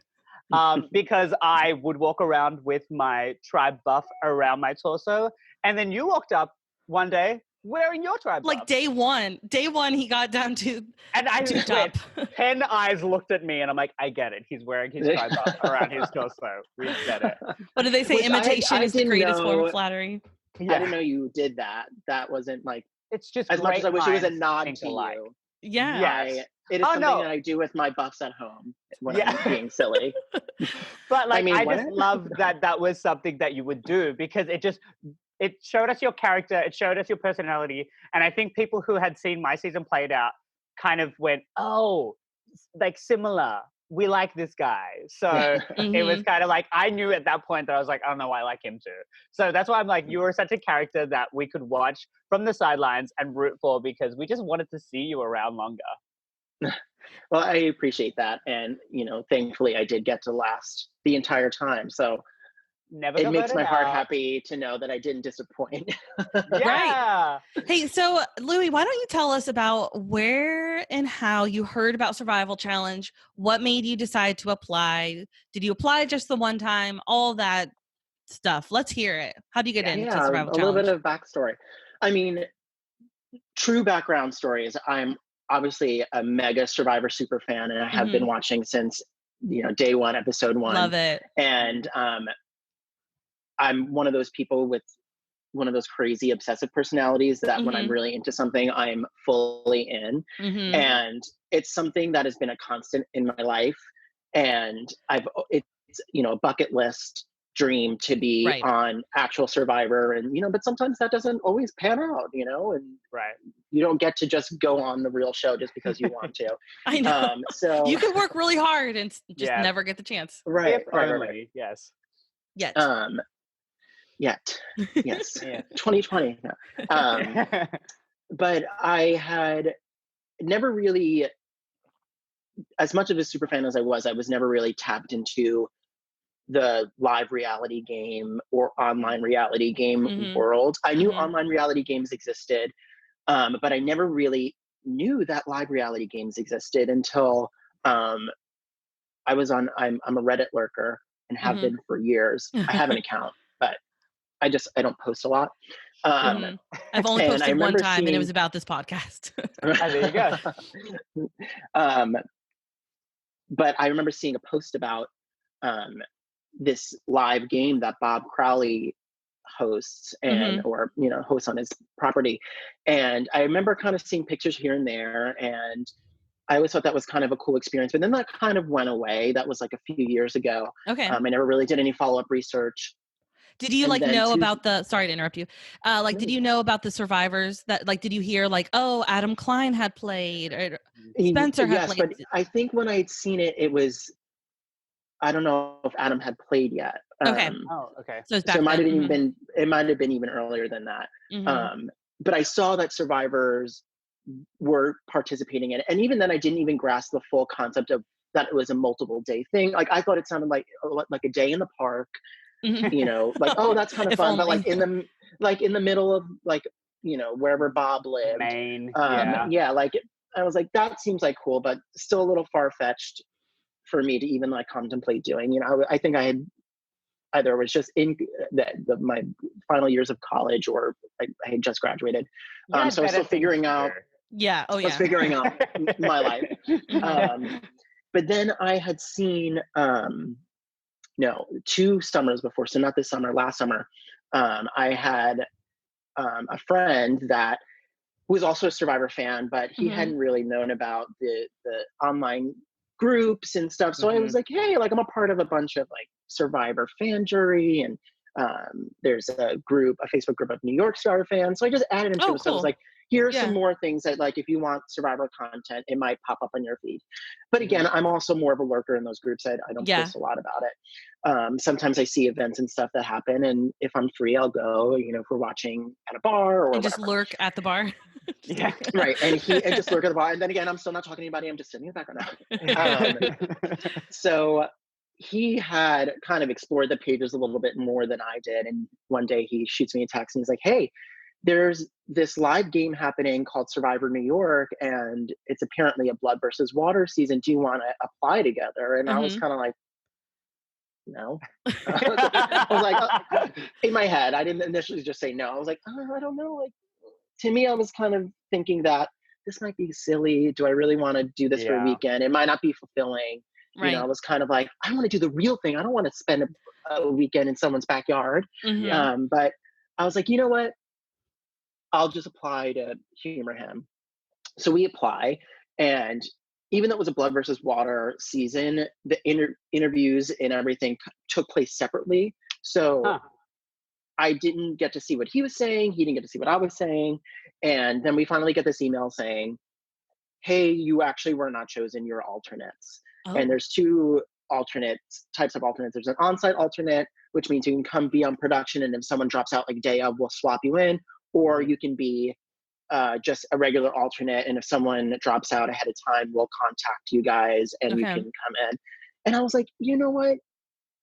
Because I would walk around with my tribe buff around my torso, and then you walked up one day wearing your tribe Like buff. day one, he got down to And I to swear, top. 10 eyes looked at me, and I'm like, I get it. He's wearing his tribe buff around his torso. We get it. What do they say? Which Imitation I is the didn't greatest form know- of flattery. I didn't know you did that. That wasn't like It's just as much as I wish it was a great nod minds to think alike. you. Yeah. Yes. It is Oh, something no. that I do with my buffs at home when Yeah. I'm being silly. But like, I, what? just love that was something that you would do because it showed us your character, it showed us your personality, and I think people who had seen my season played out kind of went, oh, like similar. We like this guy. So it was kind of like, I knew at that point that I was like, oh no, I like him too. So that's why I'm like, you were such a character that we could watch from the sidelines and root for because we just wanted to see you around longer. Well, I appreciate that. And, thankfully I did get to last the entire time. So Never it got makes my voted heart out. happy to know that I didn't disappoint. Yeah. Hey, so Louis, why don't you tell us about where and how you heard about Survival Challenge? What made you decide to apply? Did you apply just the one time? All that stuff. Let's hear it. How do you get into Survival a Challenge? little bit of backstory. I mean, true background stories. I'm obviously a mega Survivor super fan, and I have been watching since day one, episode one. Love it. And I'm one of those people with one of those crazy obsessive personalities that when I'm really into something, I'm fully in. And it's something that has been a constant in my life. And it's a bucket list dream to be on actual Survivor, and but sometimes that doesn't always pan out, and you don't get to just go on the real show just because you want to. I know. So you can work really hard and just never get the chance. Right. Yes. Yet. Yes. 2020. But I had never really, as much of a super fan as I was never really tapped into the live reality game or online reality game world. I knew online reality games existed, but I never really knew that live reality games existed until I'm a Reddit lurker and have been for years. I have an account, but I don't post a lot. I've only posted one time, and it was about this podcast. There you go. But I remember seeing a post about this live game that Bob Crowley hosts and hosts on his property. And I remember kind of seeing pictures here and there, and I always thought that was kind of a cool experience, but then that kind of went away. That was like a few years ago. Okay. I never really did any follow-up research. Did you know about sorry to interrupt you. Did you know about the survivors that did you hear Adam Klein had played or Spencer had played? Yes, but I think when I'd seen it, it was, I don't know if Adam had played yet. Okay. Okay. So it might have even been even earlier than that. But I saw that Survivors were participating in it. And even then, I didn't even grasp the full concept of that it was a multiple day thing. Like I thought it sounded like a day in the park, you know, like, oh, that's kind of If fun. But only. like in the middle of like, you know, wherever Bob lived. Maine. Yeah, like I was like, that seems like cool, but still a little far-fetched for me to even like contemplate doing. You know, I think I had either was just in my final years of college, or I had just graduated. You had So I was better still figuring things to out. Yeah. Oh I was yeah. figuring out my life. But then I had seen, no, 2 summers before, so not this summer, last summer, I had a friend that was also a Survivor fan, but he hadn't really known about the online groups and stuff. So I was like, hey, like I'm a part of a bunch of like Survivor fan jury, and there's a Facebook group of New York Survivor fans. So I just added him to it. So I was like, here are some more things that like if you want Survivor content, it might pop up on your feed. But again, I'm also more of a lurker in those groups. I don't post a lot about it. Sometimes I see events and stuff that happen, and if I'm free, I'll go. You know, if we're watching at a bar or and just whatever. lurk at the bar. Yeah. Right. And just lurk at the bar. And then again, I'm still not talking to anybody. I'm just sitting in the background. So he had kind of explored the pages a little bit more than I did. And one day he shoots me a text and he's like, hey, there's this live game happening called Survivor New York, and it's apparently a blood versus water season. Do you want to apply together? And I was kind of like, no. I was like, in my head, I didn't initially just say no. I was like, oh, I don't know. Like, to me, I was kind of thinking that this might be silly. Do I really want to do this for a weekend? It might not be fulfilling. Right. You know, I was kind of like, I want to do the real thing. I don't want to spend a weekend in someone's backyard. But I was like, you know what? I'll just apply to humor him. So we apply, and even though it was a blood versus water season, the interviews and everything took place separately. So I didn't get to see what he was saying. He didn't get to see what I was saying. And then we finally get this email saying, hey, you actually were not chosen. You're alternates. And there's 2 types of alternates. There's an on-site alternate, which means you can come be on production, and if someone drops out like day of, we'll swap you in. Or you can be just a regular alternate, and if someone drops out ahead of time, we'll contact you guys and you can come in. And I was like, you know what?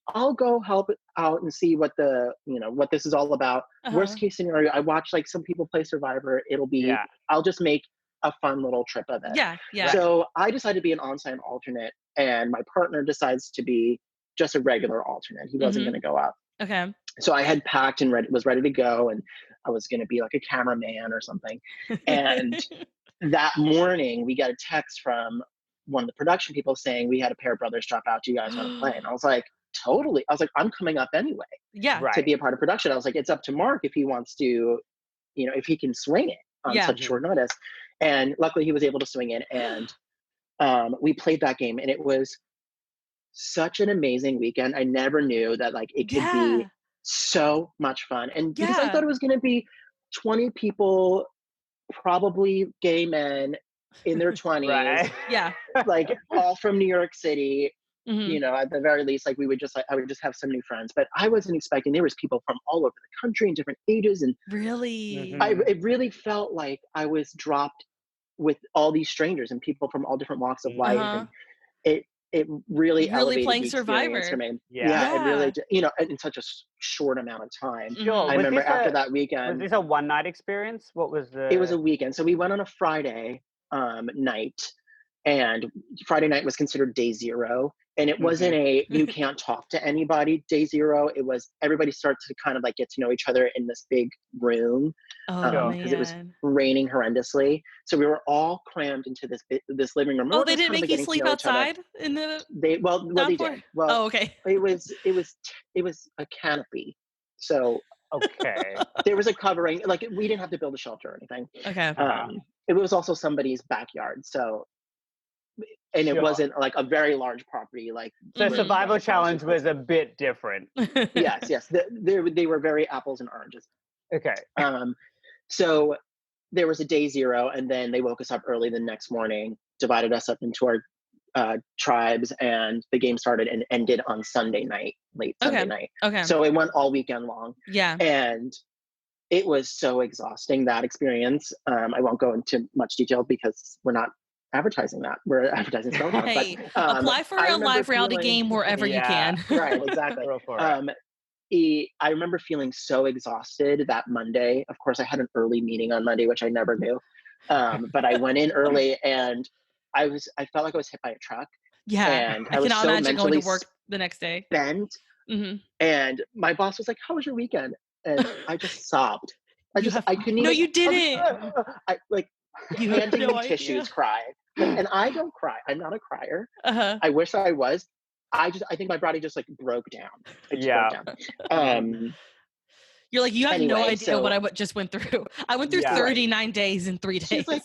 I'll go help out and see what what this is all about. Worst case scenario, I watch like some people play Survivor. It'll be, I'll just make a fun little trip of it. Yeah. So I decided to be an on-site alternate, and my partner decides to be just a regular alternate. He wasn't going to go out. Okay. So I had packed and was ready to go, and I was going to be like a cameraman or something. And that morning we got a text from one of the production people saying, we had a pair of brothers drop out. Do you guys want to play? And I was like, totally. I was like, I'm coming up anyway to be a part of production. I was like, it's up to Mark if he wants to, if he can swing it on such short notice. And luckily he was able to swing it. And we played that game, and it was such an amazing weekend. I never knew that like it could be so much fun. And because I thought it was going to be 20 people, probably gay men in their 20s, like all from New York City, at the very least, like I would just have some new friends. But I wasn't expecting, there was people from all over the country in different ages. And really, it really felt like I was dropped with all these strangers and people from all different walks of life. And it really elevated playing the Survivor for me. It really did, in such a short amount of time. Sure. I remember after that weekend. Was this a one-night experience? What was the? It was a weekend. So we went on a Friday night, and Friday night was considered day 0. And it wasn't you can't talk to anybody day 0. It was everybody starts to kind of like get to know each other in this big room because it was raining horrendously. So we were all crammed into this living room. Oh, they didn't make you sleep outside in the. They did. Well, okay. It was a canopy. So there was a covering. Like we didn't have to build a shelter or anything. Okay. It was also somebody's backyard. So. And it wasn't like a very large property. Like the Survival Challenge was a bit different. Yes. They were very apples and oranges. Okay. So there was a day 0, and then they woke us up early the next morning, divided us up into our tribes, and the game started and ended on Sunday night, late Sunday night. Okay. So it went all weekend long. Yeah. And it was so exhausting, that experience. I won't go into much detail because we're not advertising that. We're advertising Spellbound. Hey, But apply for I a remember live reality feeling- game wherever you can. Right, exactly. Go for it. I remember feeling so exhausted that Monday. Of course, I had an early meeting on Monday, which I never do. But I went in early, and I felt like I was hit by a truck. Yeah, And I was cannot so imagine going to mentally work the next day. spent. Mm-hmm. And my boss was like, "How was your weekend?" And I just sobbed. I couldn't No, even. you didn't. I like You have handing no them idea. tissues, crying. And I don't cry. I'm not a crier. Uh-huh. I wish I was. I think my body just like broke down. It just broke down. You're like, you have no Anyway, idea what I just went through. I went through 39 days in 3 days. She's like,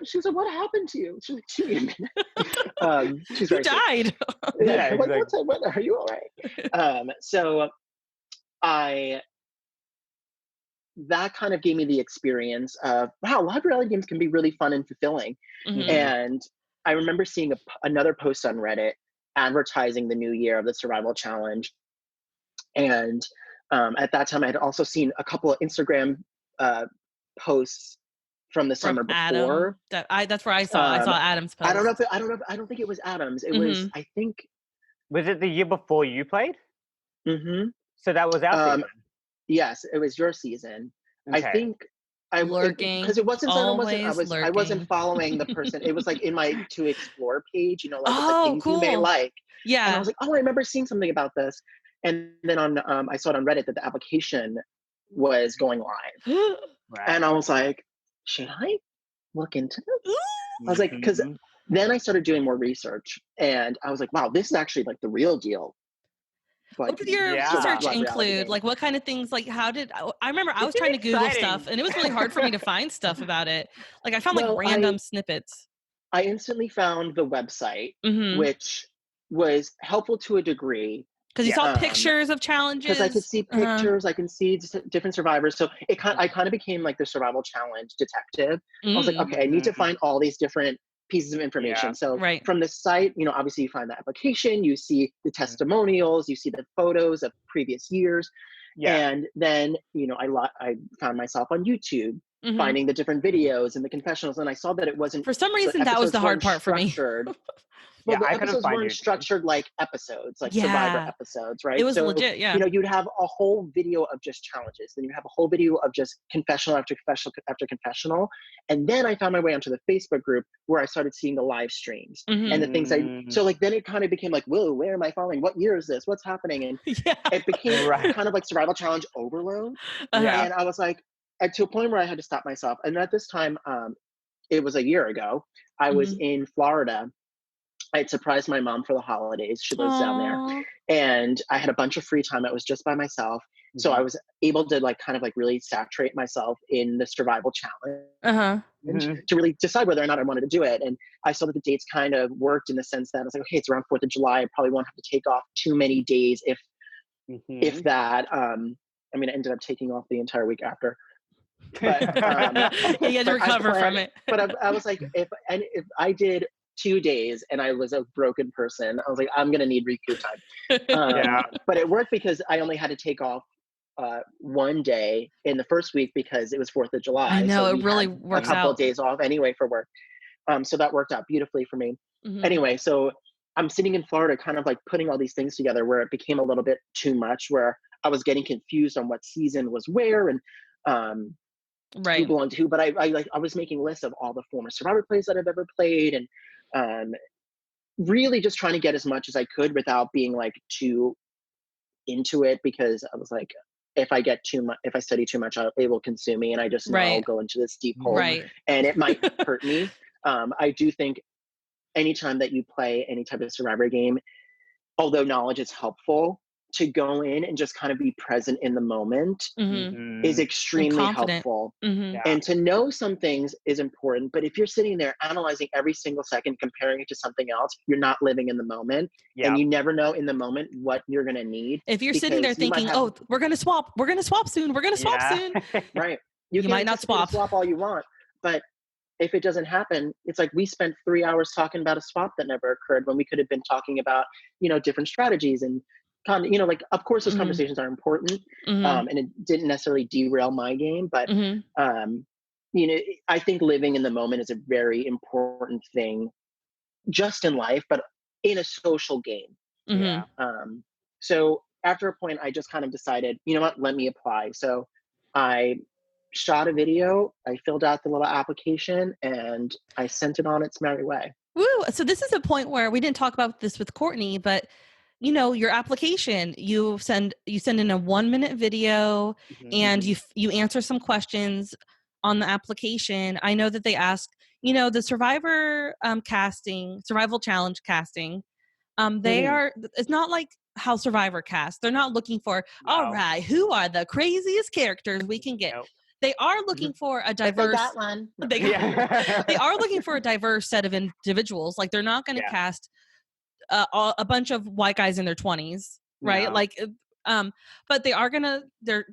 she's like, "What happened to you?" She's like, "Give me a minute." She's you died. Yeah, like, what, are you all right? So that kind of gave me the experience of, wow, live reality games can be really fun and fulfilling. Mhm. And I remember seeing another post on Reddit advertising the new year of the survival challenge. And at that time, I had also seen a couple of Instagram posts from the summer before. Adam. That's where I saw Adam's post. I don't think it was Adam's. It was, I think. Was it the year before you played? Mm-hmm. So that was our season. Yes, it was your season. Okay. I think lurking, because it wasn't. I wasn't following the person. It was like in my to explore page. You know, like, it's like things cool. you may like. Yeah. And I was like, oh, I remember seeing something about this. And then I saw it on Reddit that the application was going live. And I was like, should I look into this? I was like, because then I started doing more research, and I was like, wow, this is actually like the real deal. What did your research include? Like, what kind of things? Like, I remember I was trying to Google stuff, and it was really hard for me to find stuff about it. Like, I found like random snippets. I instantly found the website, which was helpful to a degree. Because you saw pictures of challenges. Because I could see pictures, I can see different survivors. So I kind of became like the survival challenge detective. I was like, okay, I need to find all these different pieces of information. So from the site, you know, obviously you find the application, you see the testimonials, you see the photos of previous years. And then, you know, I found myself on YouTube finding the different videos and the confessionals. And I saw that it wasn't. For some reason, that was the hard part for me. Well, the episodes weren't structured like episodes, like Survivor episodes, right? It was legit, You know, you'd have a whole video of just challenges, then you have a whole video of just confessional after confessional after confessional. And then I found my way onto the Facebook group where I started seeing the live streams and the things so like, then it kind of became like, whoa, where am I following? What year is this? What's happening? And it became kind of like survival challenge overload. And I was like, to a point where I had to stop myself. And at this time, it was a year ago, I was in Florida. I had surprised my mom for the holidays. She lives down there. And I had a bunch of free time. I was just by myself. So I was able to like kind of like really saturate myself in the survival challenge to really decide whether or not I wanted to do it. And I saw that the dates kind of worked in the sense that I was like, okay, it's around 4th of July. I probably won't have to take off too many days if that. I mean, I ended up taking off the entire week after. But you had to recover from it. But I was like, if I did 2 days and I was a broken person, I was like, I'm gonna need recoup time. But it worked because I only had to take off 1 day in the first week because it was 4th of July. I know, so it really works a couple out. of days off anyway for work. So that worked out beautifully for me. Anyway, so I'm sitting in Florida kind of like putting all these things together where it became a little bit too much, where I was getting confused on what season was where and who belonged to who. But I was making lists of all the former Survivor plays that I've ever played, and really just trying to get as much as I could without being like too into it, because I was like, if I study too much, it will consume me, and I just know I'll go into this deep hole and it might hurt me. I do think anytime that you play any type of Survivor game, although knowledge is helpful, to go in and just kind of be present in the moment is extremely helpful. And to know some things is important, but if you're sitting there analyzing every single second, comparing it to something else, you're not living in the moment, and you never know in the moment what you're going to need. If you're sitting there thinking, oh, we're going to swap soon, right, you might not swap all you want, but if it doesn't happen, it's like we spent 3 hours talking about a swap that never occurred when we could have been talking about, you know, different strategies and like, of course those Mhm. conversations are important, Mhm. and it didn't necessarily derail my game, but Mhm. I think living in the moment is a very important thing, just in life, but in a social game. Mhm. Um, so after a point, I just kind of decided, you know what, let me apply. So I shot a video, I filled out the little application, and I sent it on its merry way. Woo! So this is a point where we didn't talk about this with Kourtney, but your application, you send in a 1-minute video and Mhm. you answer some questions on the application. I know that they ask, the survival challenge casting. They Mhm. are, it's not like how Survivor cast. They're not looking for, all No. right, who are the craziest characters we can get? Nope. They are looking for a But they diverse got one. No. they Yeah. they are looking for a diverse set of individuals. Like they're not going to Yeah. cast a bunch of white guys in their 20s, right? No. Like, but they are gonna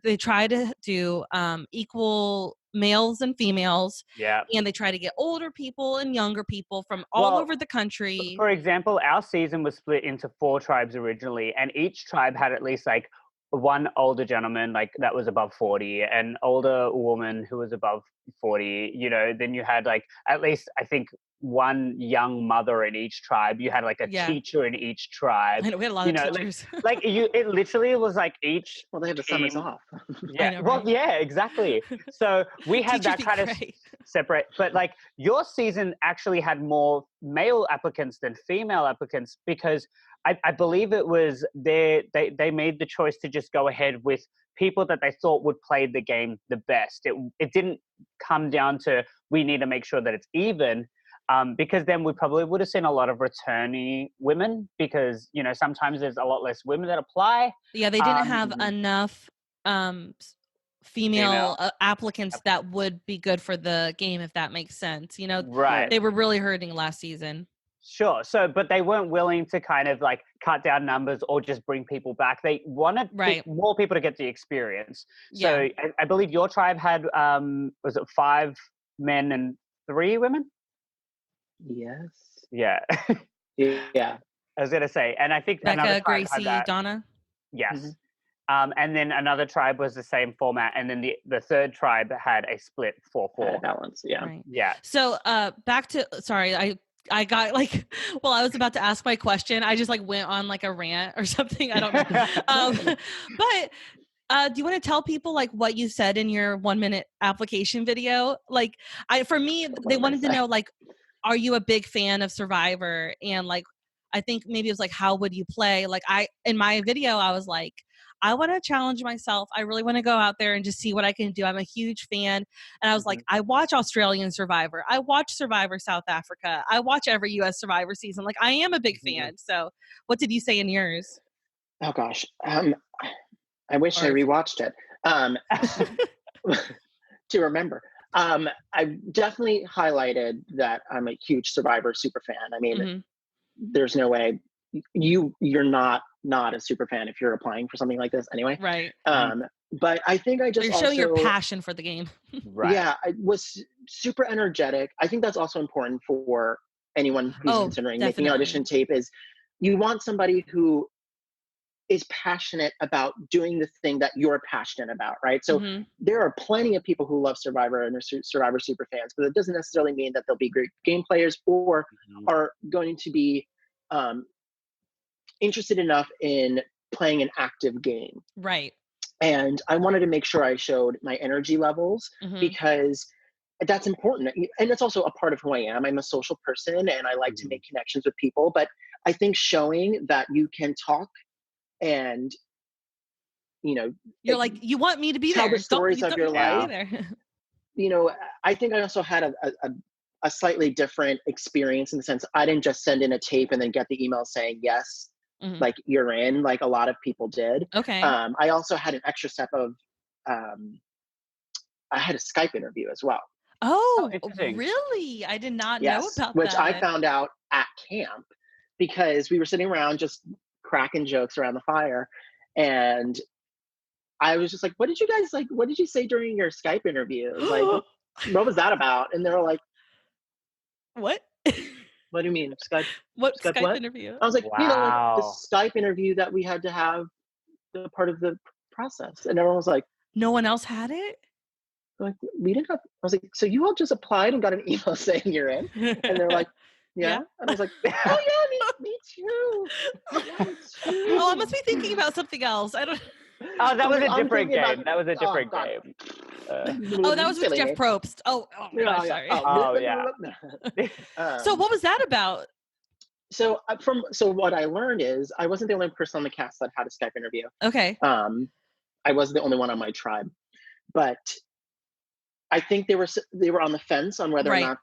they try to do equal males and females, Yeah. and they try to get older people and younger people from all Well, over the country. for example, our season was split into 4 tribes originally, and each tribe had at least like one older gentleman, like that was above 40, an older woman who was above 40. Then you had like at least I think one young mother in each tribe. You had like a Yeah, teacher in each tribe. I know we had a lot of Like teachers. it literally was like each Well, they have the summers team. off. I Yeah, know, well, right? yeah, exactly. So we had Teachers that be kind of great. separate, but like your season actually had more male applicants than female applicants because I believe it was they made the choice to just go ahead with people that they thought would play the game the best. It didn't come down to we need to make sure that it's even. Because then we probably would have seen a lot of returnee women because sometimes there's a lot less women that apply. Yeah, they didn't have Mhm. enough female Female, applicants that would be good for the game, if that makes sense. right? Right. They were really hurting last season. Sure. So, but they weren't willing to kind of like cut down numbers or just bring people back. They wanted Right. more people to get the experience. Yeah. So, I believe your tribe had was it 5 men and 3 women? Yes. Yeah, Yeah. I was gonna say, and I think another Becca, tribe had Gracie, that. Donna. Yes. Mhm. And then another tribe was the same format, and then the third tribe had a split Had a 4-4. balance. Yeah. Right. Yeah. So back to sorry, I got like well, I was about to ask my question. I just like went on like a rant or something. I don't know. But do you want to tell people like what you said in your 1-minute application video? Like for me, What they did I wanted to say? know like, are you a big fan of Survivor? And like, I think maybe it was like, how would you play? Like in my video, I was like, I want to challenge myself. I really want to go out there and just see what I can do. I'm a huge fan. And I was like, Mhm. I watch Australian Survivor. I watch Survivor South Africa. I watch every US Survivor season. Like I am a big Mhm. fan. So what did you say in yours? Oh gosh. I wish I Or rewatched it to remember. I definitely highlighted that I'm a huge Survivor super fan. I mean, Mhm. there's no way you're not a super fan if you're applying for something like this anyway. Right. Um, but I think I So just you're showing your also, passion for the game. Right. yeah, I was super energetic. I think that's also important for anyone who's Oh, considering making an definitely. audition tape is you want somebody who is passionate about doing the thing that you're passionate about, right? So Hmm. there are plenty of people who love Survivor and are Survivor super fans, but it doesn't necessarily mean that they'll be great game players or Mhm. are going to be um, interested enough in playing an active game. Right. And I wanted to make sure I showed my energy levels Hmm. because that's important. And it's also a part of who I am. I'm a social person and I like to Mhm. make connections with people. But I think showing that you can talk and, you know, You're like, you want me to be tell there. the stories of your You want me to Yeah. be there. you know, I think I also had a slightly different experience in the sense I didn't just send in a tape and then get the email saying yes, Hmm. like you're in, like a lot of people did. Okay. I also had an extra step of um, I had a Skype interview as well. Oh, Oh, interesting. really? I did not know Yes, about which I that. found out at camp because we were sitting around just cracking jokes around the fire, and I was just like, "What did you guys like? What did you say during your Skype interview? Like, what was that about?" And they were like, What? What do you mean? Skype? What Skype Skype what? interview? I was like, you know, like the Wow. Skype interview that we had to have the part of the process. And everyone was No one else had it? like, we didn't have, I was like, so you all just applied and got an email saying you're in? And they're like, yeah. Yeah. And I was like, oh yeah, me too. Yeah, me too. Oh, I must be thinking about something else. I don't. Oh, that I was a like, I'm different thinking game. about- That was a oh, different God. game. Oh, that was with Silly Jeff name. Probst. Oh my gosh, sorry. Oh, yeah. So what was that about? So what I learned is I wasn't the only person on the cast that had a Skype interview. Okay. I wasn't the only one on my tribe, but I think they were on the fence on whether or not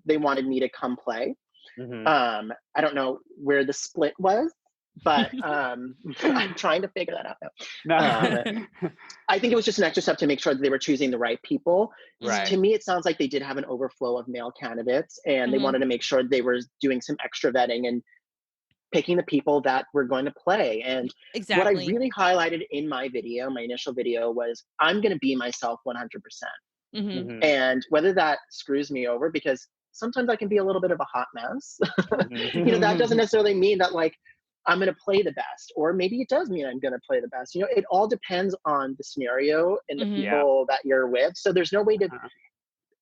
they wanted me to come play. Mhm. I don't know where the split was, but I'm trying to figure that out now. No. I think it was just an extra step to make sure that they were choosing the right people. Right. To me, it sounds like they did have an overflow of male candidates, and they wanted to make sure they were doing some extra vetting and picking the people that were going to play. And Exactly. what I really highlighted in my video, my initial video, was I'm going to be myself 100%. Mhm. And whether that screws me over, because sometimes I can be a little bit of a hot mess, you know, that doesn't necessarily mean that like I'm going to play the best, or maybe it does mean I'm going to play the best. You know, it all depends on the scenario and the people that you're with. So there's no way to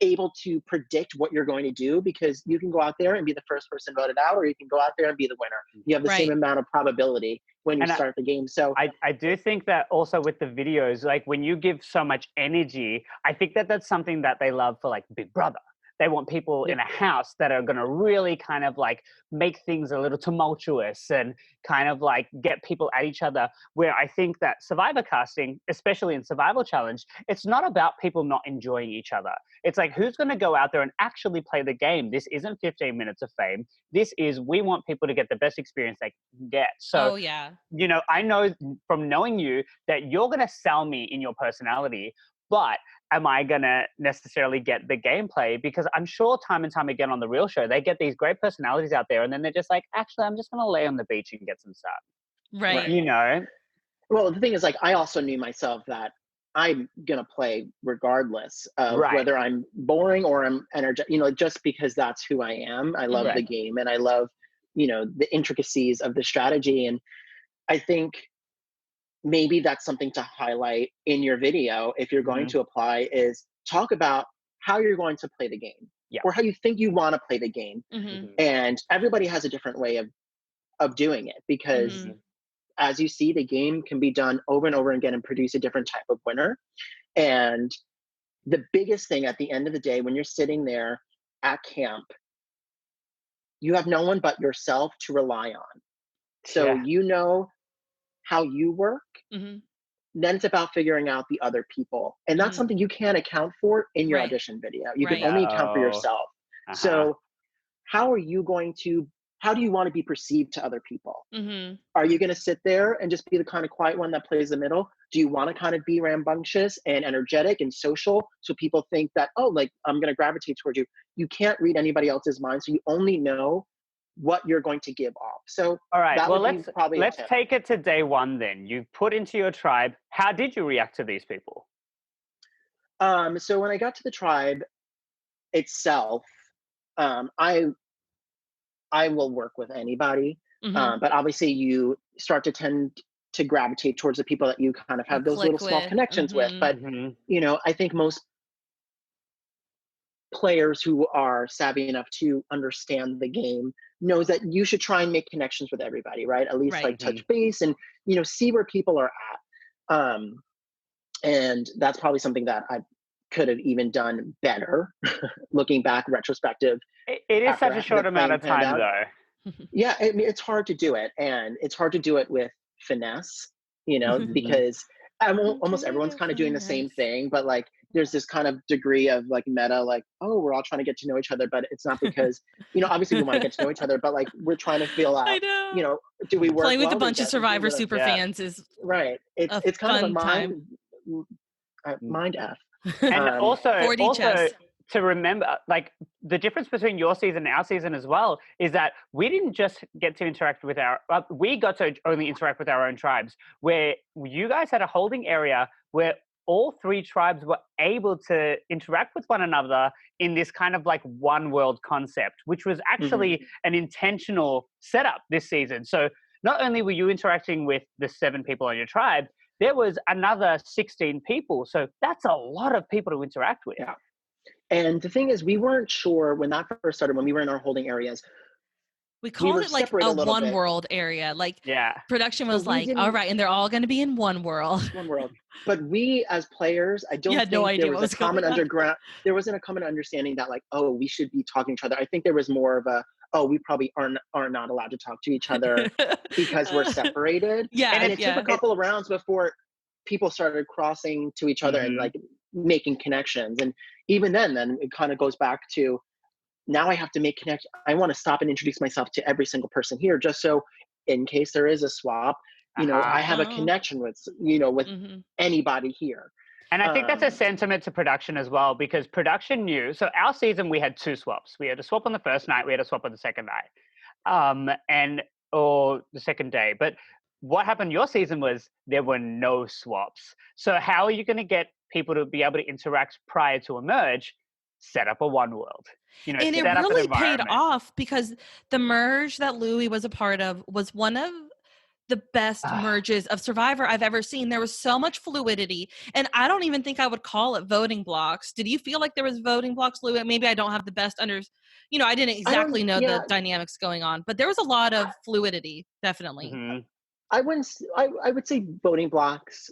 able to predict what you're going to do, because you can go out there and be the first person voted out, or you can go out there and be the winner. You have the same amount of probability when you start the game. So I do think that also with the videos, like when you give so much energy, I think that that's something that they love for like Big Brother. They want people in a house that are going to really kind of like make things a little tumultuous and kind of like get people at each other. Where I think that Survivor casting, especially in Survival Challenge, it's not about people not enjoying each other. It's like, who's going to go out there and actually play the game? This isn't 15 minutes of fame. This is, we want people to get the best experience they can get. So, you know, I know from knowing you that you're going to sell me in your personality, but am I going to necessarily get the gameplay? Because I'm sure time and time again on The Real Show, they get these great personalities out there, and then they're just like, actually, I'm just going to lay on the beach and get some sun. Right. You know? Well, the thing is, like, I also knew myself that I'm going to play regardless of whether I'm boring or I'm energetic, you know, just because that's who I am. I love the game, and I love, you know, the intricacies of the strategy. And I think maybe that's something to highlight in your video if you're going to apply, is talk about how you're going to play the game or how you think you want to play the game. And everybody has a different way of doing it, because as you see, the game can be done over and over again and produce a different type of winner. And the biggest thing at the end of the day, when you're sitting there at camp, you have no one but yourself to rely on. So you know how you work. Then it's about figuring out the other people. And that's something you can't account for in your audition video. You can only account for yourself. So how do you want to be perceived to other people? Are you going to sit there and just be the kind of quiet one that plays the middle? Do you want to kind of be rambunctious and energetic and social, so people think that, oh, like, I'm going to gravitate towards you? You can't read anybody else's mind, so you only know what you're going to give off. So all right, well, let's tip. take it to day one then. You've put into your tribe. How did you react to these people? So when I got to the tribe itself, I will work with anybody, but obviously you start to tend to gravitate towards the people that you kind of have those little small connections with. But you know, I think most players who are savvy enough to understand the game knows that you should try and make connections with everybody, right? At least like touch base and, you know, see where people are at. And that's probably something that I could have even done better looking back, retrospective. It is such a short amount of time though. Yeah, I mean, it's hard to do it, and it's hard to do it with finesse, you know, because almost everyone's kind of doing the same thing, but like there's this kind of degree of like meta, like, oh, we're all trying to get to know each other, but it's not because, you know, obviously we want to get to know each other, but like we're trying to feel out, you know, do we work playing with well a bunch of together? Survivor super fans is It's kind of a mind F. And also 4D chess. to remember, like, the difference between your season and our season as well is that we didn't just get to interact with we got to only interact with our own tribes, where you guys had a holding area where all three tribes were able to interact with one another in this kind of like one world concept, which was actually an intentional setup this season. So not only were you interacting with the 7 people on your tribe, there was another 16 people. So that's a lot of people to interact with. Yeah. And the thing is, we weren't sure when that first started, when we were in our holding areas. We called it like a one bit. world area. Like Yeah. production was like, all right, and they're all going to be in one world. One world. But we as players, I don't think no idea there was a common underground. There wasn't a common understanding that like, oh, we should be talking to each other. I think there was more of a, oh, we probably are not allowed to talk to each other because we're separated. Yeah. And it took a couple of rounds before people started crossing to each other and like making connections. And even then it kind of goes back to, now I have to make connection. I want to stop and introduce myself to every single person here, just so in case there is a swap, you know, I have a connection with, you know, with anybody here. And I think that's a sentiment to production as well, because production knew. So our season, we had 2 swaps. We had a swap on the first night. We had a swap on the second night, or the second day. But what happened your season was there were no swaps. So how are you going to get people to be able to interact prior to a merge? Set up a one world. You know, and it really paid off, because the merge that Louis was a part of was one of the best merges of Survivor I've ever seen. There was so much fluidity, and I don't even think I would call it voting blocks. Did you feel like there was voting blocks, Louis? Maybe I don't have the best you know, I didn't exactly know the dynamics going on, but there was a lot of fluidity, definitely. I would say voting blocks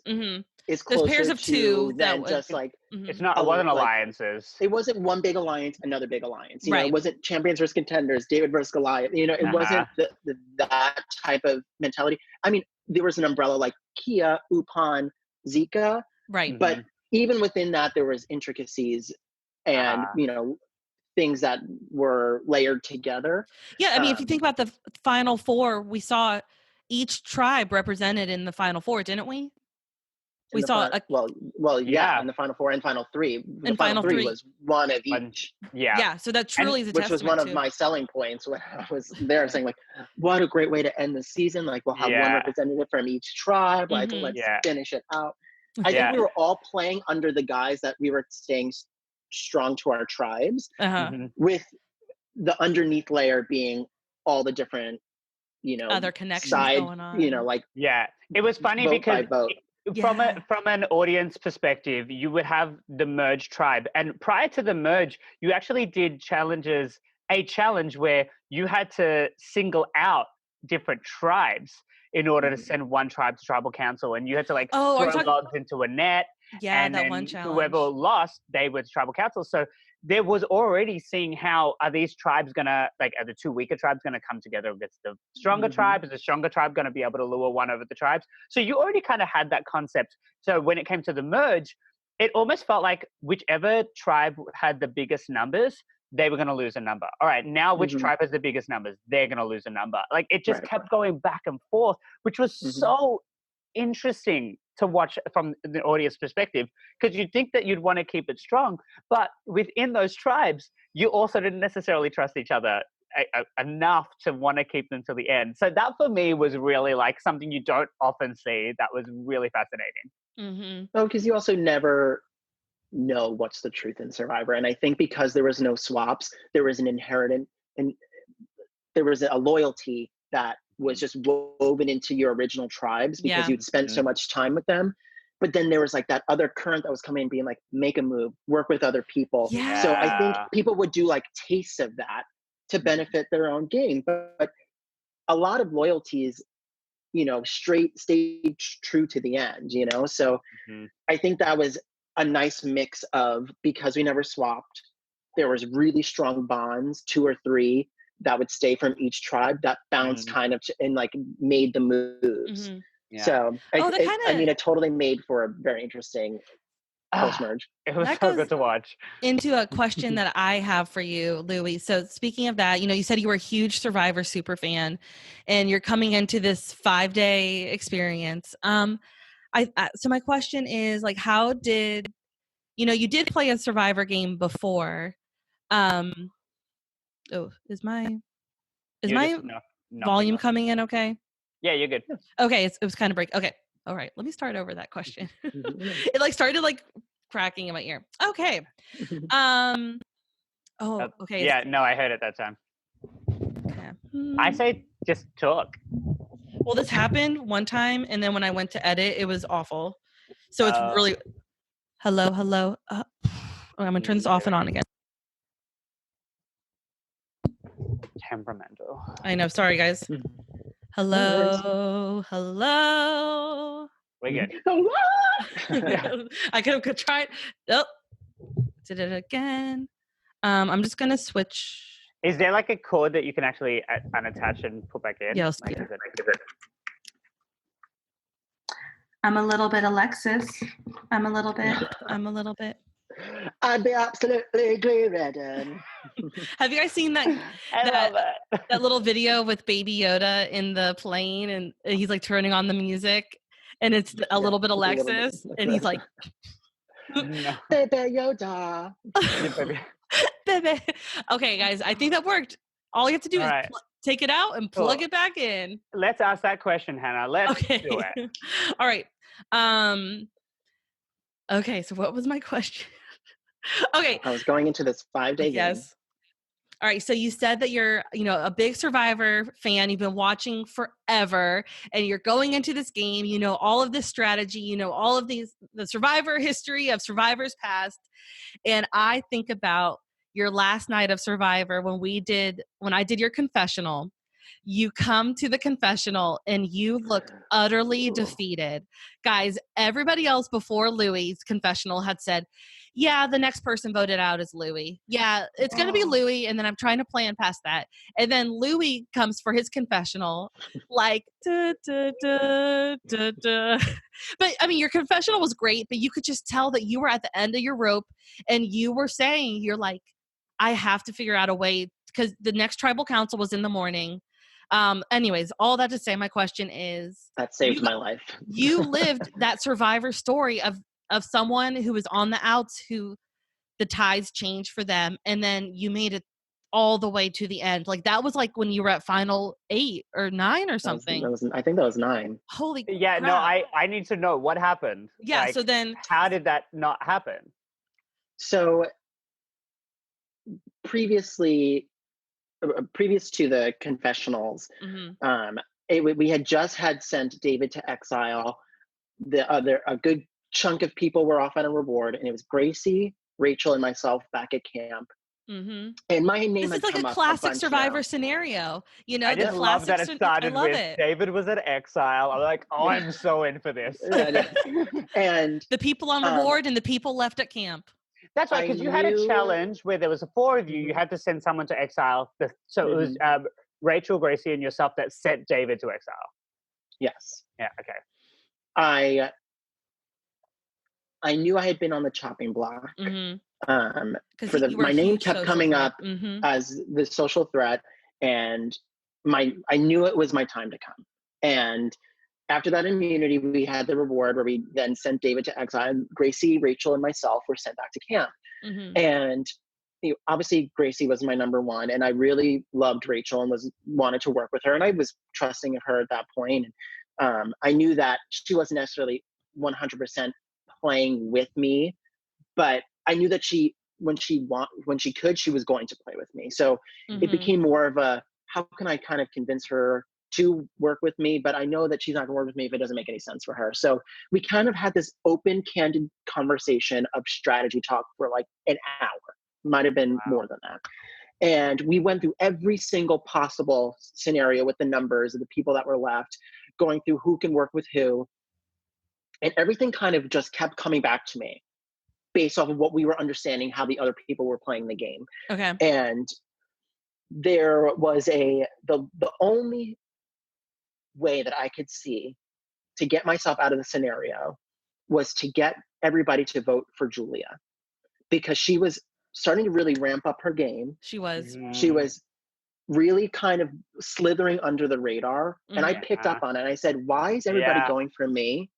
is closer There's pairs of 2 than just like it's not. It wasn't alliances. It wasn't one big alliance, another big alliance. You right. know, it wasn't champions versus contenders, David versus Goliath. You know, it wasn't that type of mentality. I mean, there was an umbrella like Kia, Upan, Zika. Right. But even within that, there was intricacies and you know, things that were layered together. Yeah, I mean, if you think about the Final Four, we saw each tribe represented in the Final Four, didn't we? We saw yeah, in the Final Four and Final 3. The Final 3 was one of each. Yeah, so that truly is a which was one of my selling points when I was there, saying like, what a great way to end the season. Like, we'll have one representative from each tribe. Like, let's finish it out. I think we were all playing under the guise that we were staying strong to our tribes, with the underneath layer being all the different, you know, other connections going on. You know, like it was funny because from an audience perspective, you would have the merge tribe, and prior to the merge, you actually did a challenge where you had to single out different tribes in order to send one tribe to tribal council, and you had to like throw logs into a net. And that then one challenge. Whoever lost, they were tribal council. So there was already seeing how are these tribes gonna, like, are the 2 weaker tribes gonna come together against the stronger tribe? Is the stronger tribe gonna be able to lure one over the tribes? So you already kind of had that concept. So when it came to the merge, it almost felt like whichever tribe had the biggest numbers, they were going to lose a number. All right, now which tribe has the biggest numbers? They're going to lose a number. Like, it just kept going back and forth, which was so interesting to watch from the audience perspective, because you'd think that you'd want to keep it strong, but within those tribes, you also didn't necessarily trust each other enough to want to keep them to the end. So that for me was really like something you don't often see. That was really fascinating. Oh, because you also never know what's the truth in Survivor. And I think because there was no swaps, there was an inherent, and there was a loyalty that was just woven into your original tribes because you'd spent so much time with them. But then there was like that other current that was coming in, being like, make a move, work with other people. So I think people would do like tastes of that to benefit their own game. But a lot of loyalties, you know, stayed true to the end, you know? So I think that was a nice mix of, because we never swapped, there was really strong bonds, 2 or 3 that would stay from each tribe that bounced kind of and like made the moves. So I mean, it totally made for a very interesting post-merge. It was so good to watch. Into a question that I have for you, Louis. So speaking of that, you know, you said you were a huge Survivor super fan and you're coming into this 5-day experience. So my question is, like, how did, you know, you did play a Survivor game before. Is my volume coming in okay? Yeah, you're good. Okay, it was kind of break. Okay. All right, let me start over that question. It like started like cracking in my ear. Okay. Oh, okay. Yeah, no, I heard it that time. Okay. I say just talk. Well, this happened one time, and then when I went to edit, it was awful. So it's really hello. I'm gonna turn this off and on again. Temperamental. I know. Sorry, guys. Hello. We're good. I could have tried. Oh, did it again. I'm just gonna switch. Is there like a cord that you can actually unattach and put back in? Yeah, Like, is it- I'm a little bit Alexis. I'm a little bit. I'd be absolutely glad. Have you guys seen that little video with Baby Yoda in the plane, and he's like turning on the music, and it's a little bit Alexis, and he's like, No. Baby Yoda. Baby. Okay, guys, I think that worked. All you have to do is take it out and plug it back in. Let's ask that question, Hannah. Let's do it. All right. Okay, so what was my question? Okay. I was going into this 5-day game. Yes. All right. So you said that you're, a big Survivor fan. You've been watching forever, and you're going into this game. You know all of this strategy. All of the Survivor history of Survivor's past. And I think about your last night of Survivor when I did your confessional. You come to the confessional and you look utterly defeated. Guys, everybody else before Louis' confessional had said, yeah, the next person voted out is Louis. Yeah, it's going to be Louis, and then I'm trying to plan past that. And then Louis comes for his confessional like, da, da, da, da, da. But, I mean, your confessional was great, but you could just tell that you were at the end of your rope, and you were saying, you're like, I have to figure out a way, because the next tribal council was in the morning. Anyways, all that to say, my question is, that saved my life. You lived that Survivor story of someone who was on the outs, who the tides changed for them, and then you made it all the way to the end. Like that was like when you were at final 8 or 9 or something. I think that was 9. Holy yeah, crap. no, I need to know what happened. Yeah, like, so then how did that not happen? So previous to the confessionals, we had just sent David to exile. A good chunk of people were off on a reward, and it was Gracie, Rachel, and myself back at camp. And my name this is like a classic Survivor scenario. I just love that it started with David was at exile. I'm like, oh, I'm so in for this. And the people on reward and the people left at camp. That's right, because you had a challenge where there was 4 of you. You had to send someone to exile. So it was Rachel, Gracie, and yourself that sent David to exile. Yes. Yeah. Okay. I knew I had been on the chopping block. My name kept coming up as the social threat, and I knew it was my time to come. And after that immunity, we had the reward where we then sent David to exile. Gracie, Rachel, and myself were sent back to camp. And obviously Gracie was my number one, and I really loved Rachel and wanted to work with her, and I was trusting of her at that point. I knew that she wasn't necessarily 100% playing with me, but I knew that when she could, she was going to play with me. So it became more of a, how can I kind of convince her to work with me, but I know that she's not gonna work with me if it doesn't make any sense for her. So we kind of had this open, candid conversation of strategy talk for like an hour. Might have been more than that. And we went through every single possible scenario with the numbers of the people that were left, going through who can work with who. And everything kind of just kept coming back to me based off of what we were understanding, how the other people were playing the game. Okay. And there was the only way that I could see to get myself out of the scenario was to get everybody to vote for Julia, because she was starting to really ramp up her game. She was really kind of slithering under the radar. And I picked up on it. And I said, why is everybody going for me?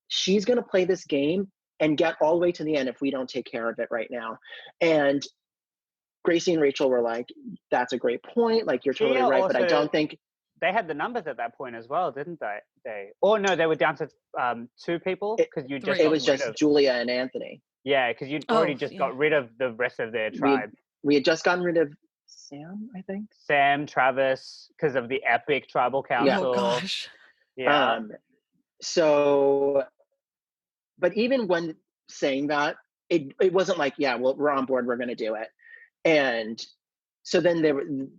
She's going to play this game and get all the way to the end if we don't take care of it right now. And Gracie and Rachel were like, that's a great point. Like, you're totally right. But I don't think they had the numbers at that point as well, didn't they? Or no, they were down to 2 people because you just It got was rid just of, Julia and Anthony. yeah, because you'd already just got rid of the rest of their tribe. We had just gotten rid of Sam, I think. Sam, Travis, because of the epic tribal council. Oh gosh. Yeah. So, but even when saying that, it wasn't like, yeah, well, we're on board, we're going to do it. And so then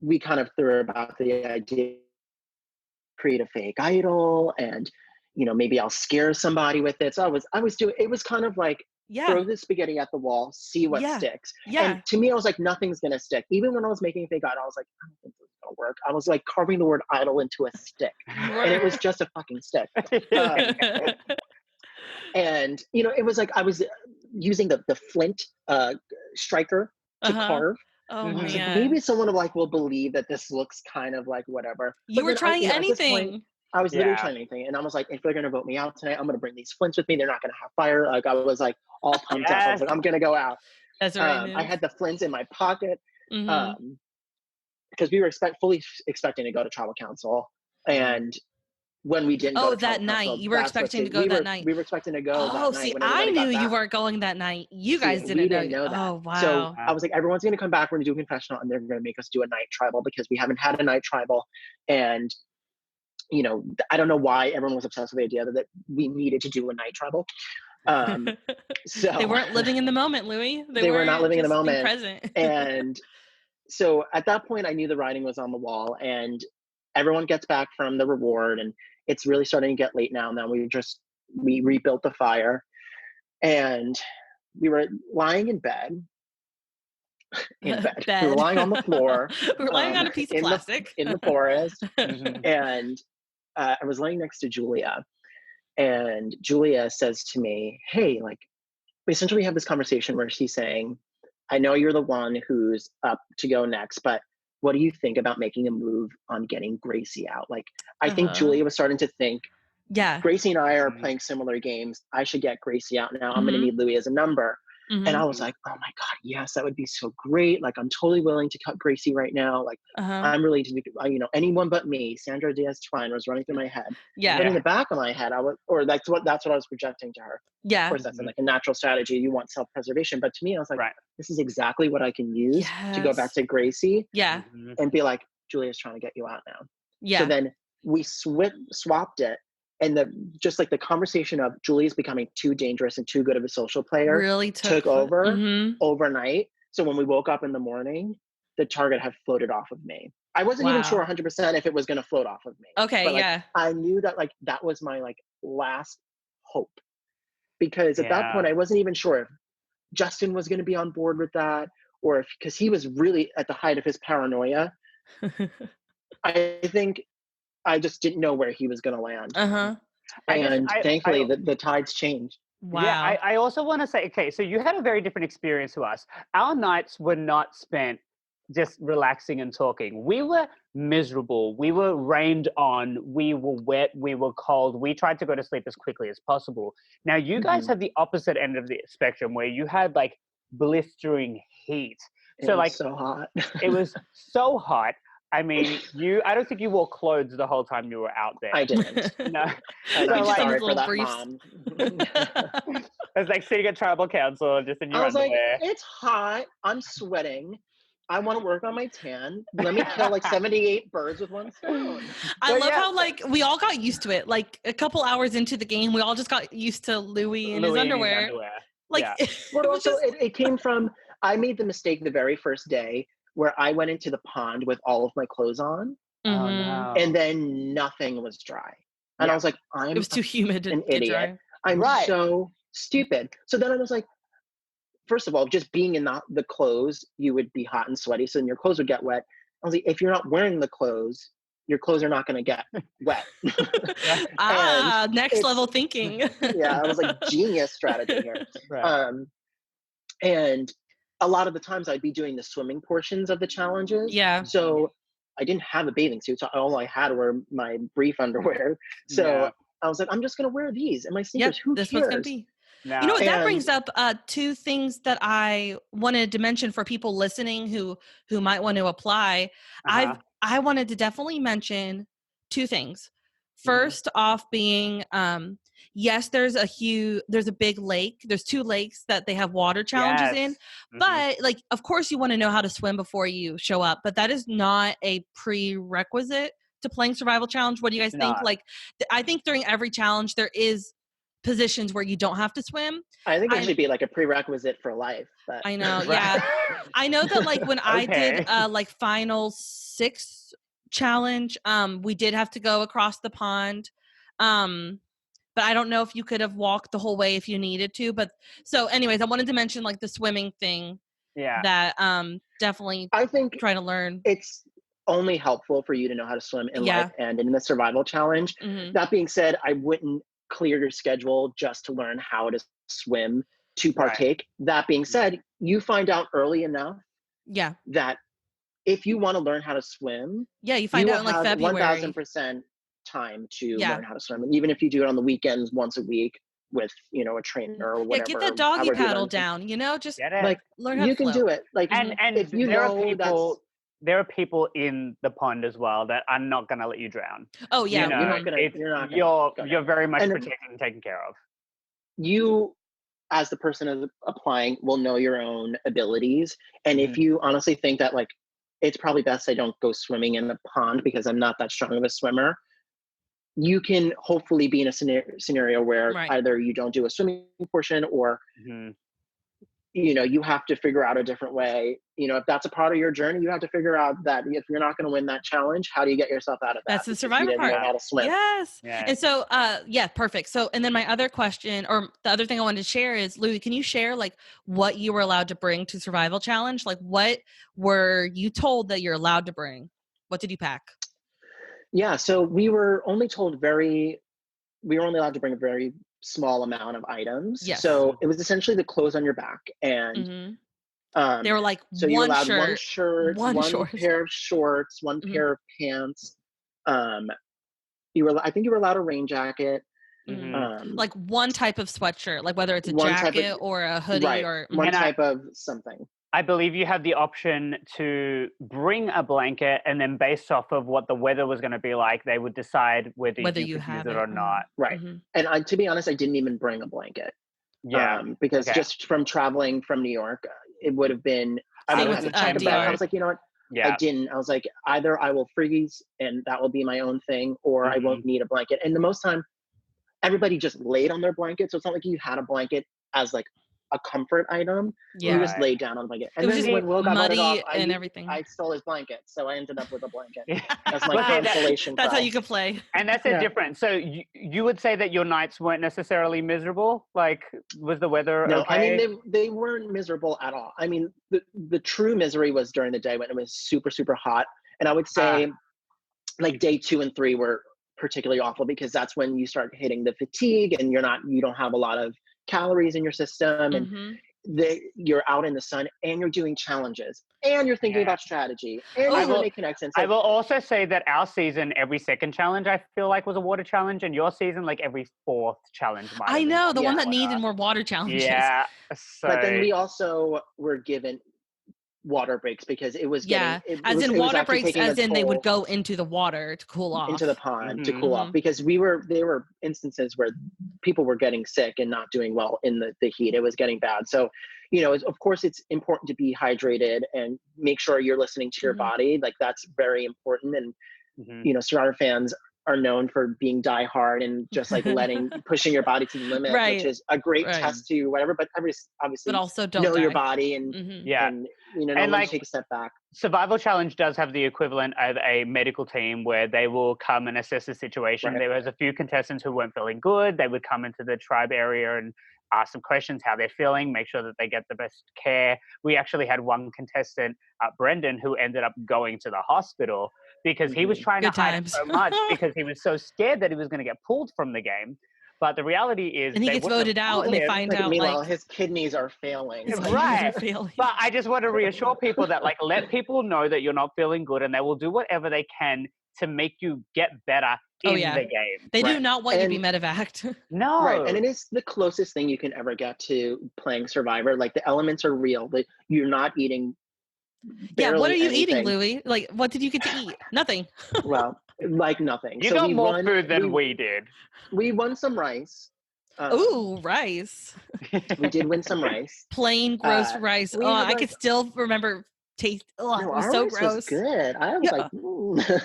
we kind of threw about the idea, create a fake idol, and maybe I'll scare somebody with it. So I was doing, it was kind of like, throw the spaghetti at the wall, see what sticks. And to me, I was like, nothing's gonna stick. Even when I was making a fake idol, I was like, I don't think this is gonna work. I was like carving the word idol into a stick, and it was just a fucking stick. And it was like I was using the flint striker to carve. Oh I was like, man. maybe someone will believe that this looks kind of like whatever. You were trying at this anything. point, I was literally trying anything. And I was like, if they're going to vote me out tonight, I'm going to bring these flints with me. They're not going to have fire. Like I was like all pumped up. I was like, I'm going to go out. That's right. I had the flints in my pocket Mm-hmm. because we were fully expecting to go to tribal council. And when we didn't go to that tribal night. council, You were expecting to go that night. We were expecting to go that night. See, when I everybody knew got you back. weren't going that night. You guys We didn't know that. Oh, wow. So I was like, everyone's going to come back. We're going to do a confessional and they're going to make us do a night tribal because we haven't had a night tribal. And, I don't know why everyone was obsessed with the idea that we needed to do a night tribal. So they weren't living in the moment, Louis. They were not living in the moment. Present. And so at that point, I knew the writing was on the wall, and everyone gets back from the reward, and it's really starting to get late now. Now we rebuilt the fire, and we were lying in bed. We were lying on the floor. We were lying on a piece of plastic in the forest, and I was laying next to Julia, and Julia says to me, "Hey, like, essentially we have this conversation where she's saying, I know you're the one who's up to go next, but what do you think about making a move on getting Gracie out?" Like, I think Julia was starting to think, Gracie and I are playing similar games. I should get Gracie out now. I'm going to need Louis as a number. And I was like, oh my God, yes, that would be so great. Like, I'm totally willing to cut Gracie right now. Like, I'm really, anyone but me. Sandra Diaz-Twine was running through my head. But in the back of my head, that's what I was projecting to her. Of course, that's like a natural strategy. You want self-preservation. But to me, I was like, this is exactly what I can use to go back to Gracie. And be like, Julia's trying to get you out now. So then we swapped it. And just like the conversation of Julia's becoming too dangerous and too good of a social player really took over overnight. So when we woke up in the morning, the target had floated off of me. I wasn't even sure 100% if it was going to float off of me. Okay, but I knew that that was my last hope. Because at that point, I wasn't even sure if Justin was going to be on board with that, or because he was really at the height of his paranoia. I think I just didn't know where he was going to land. And thankfully, the tides changed. Wow. Yeah, I also want to say, okay, so you had a very different experience to us. Our nights were not spent just relaxing and talking. We were miserable. We were rained on. We were wet. We were cold. We tried to go to sleep as quickly as possible. Now, you guys have the opposite end of the spectrum where you had blistering heat. It was so hot. It was so hot. I mean, I don't think you wore clothes the whole time you were out there. I didn't. No. And I'm sorry for that, briefs. Mom. It's like sitting at tribal council just in your I was underwear. like, it's hot. I'm sweating. I want to work on my tan. Let me kill 78 birds with one stone. I love how we all got used to it. Like a couple hours into the game, we all just got used to Louis in his underwear. But also, it came from, I made the mistake the very first day where I went into the pond with all of my clothes on, and then nothing was dry. And I was like, it was too humid an to idiot. dry. I'm so stupid. So then I was like, first of all, just being in the clothes, you would be hot and sweaty, so then your clothes would get wet. I was like, if you're not wearing the clothes, your clothes are not going to get wet. Next level thinking. I was like, genius strategy here. And a lot of the times I'd be doing the swimming portions of the challenges. So I didn't have a bathing suit. So all I had were my brief underwear. So I was like, I'm just going to wear these and my sneakers. Who this cares? one's going to be. No. You know what, that brings up two things that I wanted to mention for people listening who might want to apply. I wanted to definitely mention two things. First off being, yes, there's a big lake. There's two lakes that they have water challenges in, but like, of course you want to know how to swim before you show up, but that is not a prerequisite to playing survival challenge. What do you guys think? Like, I think during every challenge there is positions where you don't have to swim. I think it should be like a prerequisite for life. But I know, yeah. I know that like when I did like final 6 challenge, we did have to go across the pond. But I don't know if you could have walked the whole way if you needed to. But so anyways, I wanted to mention like the swimming thing. Yeah. That definitely I think try to learn. It's only helpful for you to know how to swim in life and in the survival challenge. That being said, I wouldn't clear your schedule just to learn how to swim to partake. That being said, you find out early enough that if you want to learn how to swim, you find out in like February. 1000% time to learn how to swim. And even if you do it on the weekends once a week with, you know, a trainer or whatever. Get the doggy paddle down, you know, just like learn how to can do it. Like, and if you know there are people in the pond as well that are not going to let you drown. Oh yeah, you're very much protected and taken care of. You, as the person applying, will know your own abilities, and if you honestly think that like it's probably best I don't go swimming in the pond because I'm not that strong of a swimmer, you can hopefully be in a scenario where either you don't do a swimming portion or you know, you have to figure out a different way. You know, if that's a part of your journey, you have to figure out that if you're not going to win that challenge, how do you get yourself out of that? That's the survivor part. How to swim. Yes. And so, perfect. So, and then my other question, or the other thing I wanted to share is, Louis, can you share like what you were allowed to bring to survival challenge? Like, what were you told that you're allowed to bring? What did you pack? Yeah. So we were only told we were only allowed to bring a very small amount of items. Yes. So it was essentially the clothes on your back, and they were like so you allowed one shirt, one pair of shorts, one pair of pants. I think you were allowed a rain jacket. Like one type of sweatshirt, like whether it's a jacket or a hoodie or one type of something. I believe you had the option to bring a blanket, and then based off of what the weather was going to be like, they would decide whether you could use it or not. Right. And to be honest, I didn't even bring a blanket. Because just from traveling from New York, it would have been, I would have to check it out. I was like, you know what? I didn't. I was like, either I will freeze and that will be my own thing, or I won't need a blanket. And the most time, everybody just laid on their blanket. So it's not like you had a blanket as like a comfort item. You just laid down on the blanket. And then when Will got muddy off, everything. I stole his blanket, so I ended up with a blanket. That's my consolation. That's how you could play. And that's a difference. So you would say that your nights weren't necessarily miserable? Like, was the weather okay? I mean, they weren't miserable at all. I mean, the true misery was during the day when it was super, super hot. And I would say like day 2 and 3 were particularly awful because that's when you start hitting the fatigue and you don't have a lot of calories in your system, and you're out in the sun and you're doing challenges and you're thinking about strategy and you're making connections. I will also say that our season, every second challenge I feel like was a water challenge, and your season, like every 4th challenge. I know the one that needed more water challenges. Yeah, but then we also were given water breaks because it was water breaks as in they would go into the water to cool off, into the pond to cool off, because there were instances where people were getting sick and not doing well in the heat. It was getting bad. So, you know, of course it's important to be hydrated and make sure you're listening to your body. Like, that's very important. And you know, Survivor fans are known for being diehard and just like pushing your body to the limit, which is a great test to whatever, but obviously but also don't know die. Your body and you know, and like, take a step back. Survival Challenge does have the equivalent of a medical team where they will come and assess the situation. There was a few contestants who weren't feeling good. They would come into the tribe area and ask some questions, how they're feeling, make sure that they get the best care. We actually had one contestant, Brendan, who ended up going to the hospital because he was trying to hide so much because he was so scared that he was going to get pulled from the game. But the reality is, and he gets voted out, and they find out meanwhile, like his kidneys are failing. Right. But I just want to reassure people that, like, let people know that you're not feeling good, and they will do whatever they can to make you get better in the game. They do not want you to be medevaced. No. Right. And it is the closest thing you can ever get to playing Survivor. Like, the elements are real. Like, you're not eating Yeah, what barely are you eating, anything. Louis? Like, what did you get to eat? Nothing. Well, like nothing. You So got we more won. food than we did. We won some rice. Ooh, rice. We did win some rice. Plain gross rice. We Oh, had I like could still remember taste. Oh, it no, was our so rice was gross. good. I was Yeah. like,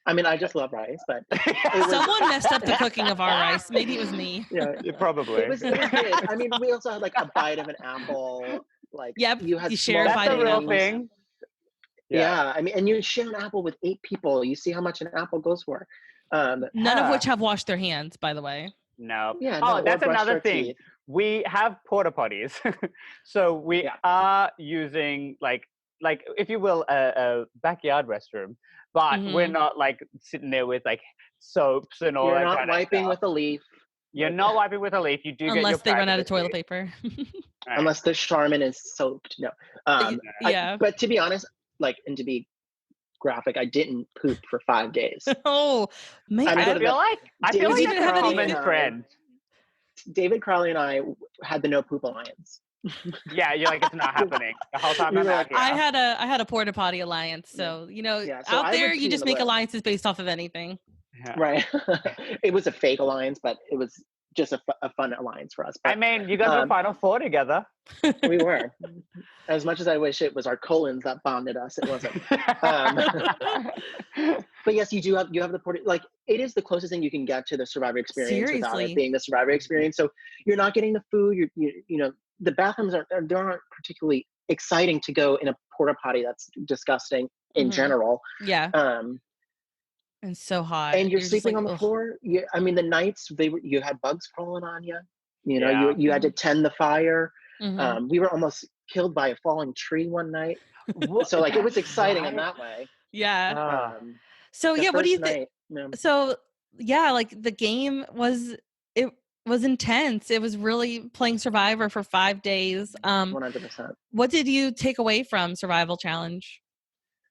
I mean, I just love rice, but it was Someone messed up the cooking of our rice. Maybe it was me. yeah, Probably. it was good. I mean, we also had like a bite of an apple. Like Yep, you had you share a small That's bite a of an real apple. thing. Yeah, I mean, and you share an apple with 8 people. You see how much an apple goes for. None of which have washed their hands, by the way. No. Yeah, Oh, no, that's or brushed another our thing. teeth. We have porta potties, so we Yeah. are using like if you will a backyard restroom, but we're not like sitting there with like soaps and all You're that not kind wiping of with stuff. a leaf. You're Like, not wiping with a leaf. You do get your Unless they run out of privacy. toilet paper. Right. unless the Charmin is soaked. No. Yeah. But to be honest, like, and to be graphic, I didn't poop for 5 days. Oh, man. I mean, I feel like Did you that's have a any common food? trend. David Crowley and I had the no poop alliance. Yeah, you're like, it's not happening the whole time We I'm were out like, here. I had a porta potty alliance, so Yeah, so out I there would you pee just in the make lid. alliances based off of anything. Yeah. Right. It was a fake alliance, but it was just a fun alliance for us. But, I mean, you guys were Final Four together. we were. As much as I wish it was our colons that bonded us, it wasn't. But yes, you have the porta, like it is the closest thing you can get to the Survivor experience without Seriously. it being the Survivor experience. So you're not getting the food. You know the bathrooms aren't particularly exciting to go in a porta potty. That's disgusting in general. Yeah. And so hot. And you're just sleeping like, on the ugh. floor. I mean, the nights you had bugs crawling on you. You know, Yeah. you had to tend the fire. Mhm. We were almost killed by a falling tree one night. So like it was exciting in that way. Yeah. Um, So the yeah, what do you first think? night, So yeah, like the game was intense. It was really playing Survivor for 5 days. 100%. What did you take away from Survival Challenge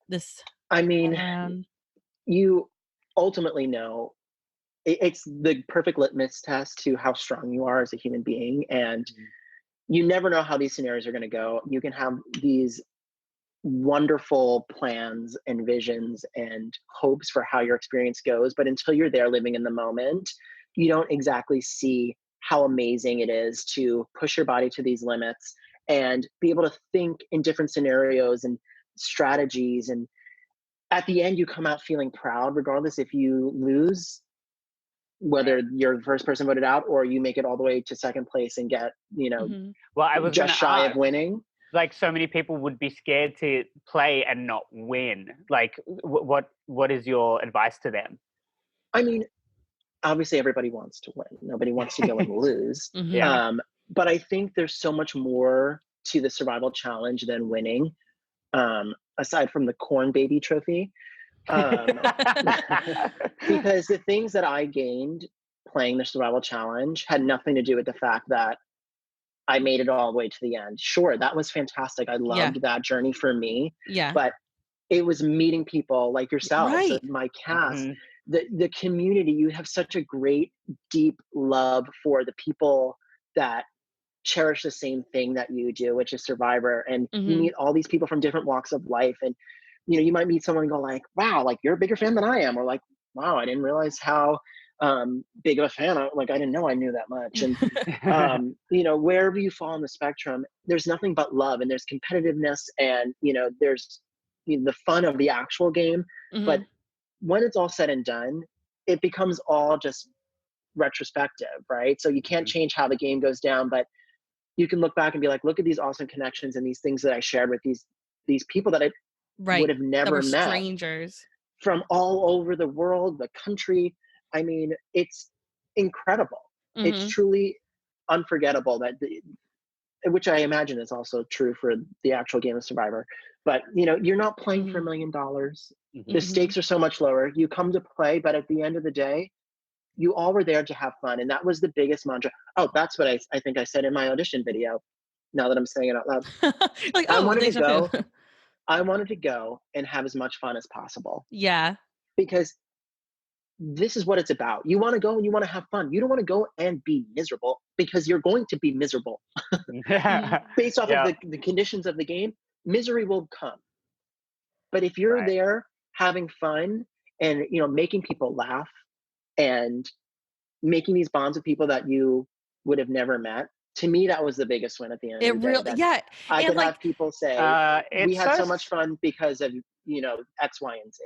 this I mean, time around? you ultimately know it's the perfect litmus test to how strong you are as a human being. And you never know how these scenarios are going to go. You can have these wonderful plans and visions and hopes for how your experience goes. But until you're there living in the moment, you don't exactly see how amazing it is to push your body to these limits and be able to think in different scenarios and strategies. And at the end, you come out feeling proud, regardless if you lose, whether you're the first person voted out or you make it all the way to second place and get, Well, I was just shy of winning. Like so many people would be scared to play and not win. Like, what is your advice to them? I mean, obviously everybody wants to win. Nobody wants to go and lose. Yeah. But I think there's so much more to the Survival Challenge than winning, aside from the corn baby trophy. Because the things that I gained playing the Survival Challenge had nothing to do with the fact that I made it all the way to the end. Sure, that was fantastic. I loved that journey for me. Yeah. But it was meeting people like yourselves, Right. my cast, the community. You have such a great, deep love for the people that cherish the same thing that you do, which is Survivor. And you meet all these people from different walks of life. And, you might meet someone and go like, wow, like you're a bigger fan than I am. Or like, wow, I didn't realize how big of a fan. I didn't know I knew that much. And, wherever you fall on the spectrum, there's nothing but love and there's competitiveness and, there's the fun of the actual game. But when it's all said and done, it becomes all just retrospective, right? So you can't change how the game goes down, but you can look back and be like, look at these awesome connections and these things that I shared with these people that I would have never met, strangers from all over the world, the country. I mean, it's incredible. It's truly unforgettable which I imagine is also true for the actual game of Survivor. But, you're not playing for $1 million. The stakes are so much lower. You come to play, but at the end of the day, you all were there to have fun. And that was the biggest mantra. Oh, that's what I think I said in my audition video, now that I'm saying it out loud. Like, I wanted to go and have as much fun as possible. Yeah. Because this is what it's about. You want to go and you want to have fun. You don't want to go and be miserable, because you're going to be miserable based off of the conditions of the game. misery will come. But if you're Right. there having fun and, you know, making people laugh and making these bonds with people that you would have never met, to me, that was the biggest win at the end It of the day. really, That yeah. I And could like, have people say, we It's had so much fun because of, you know, X, Y, and Z.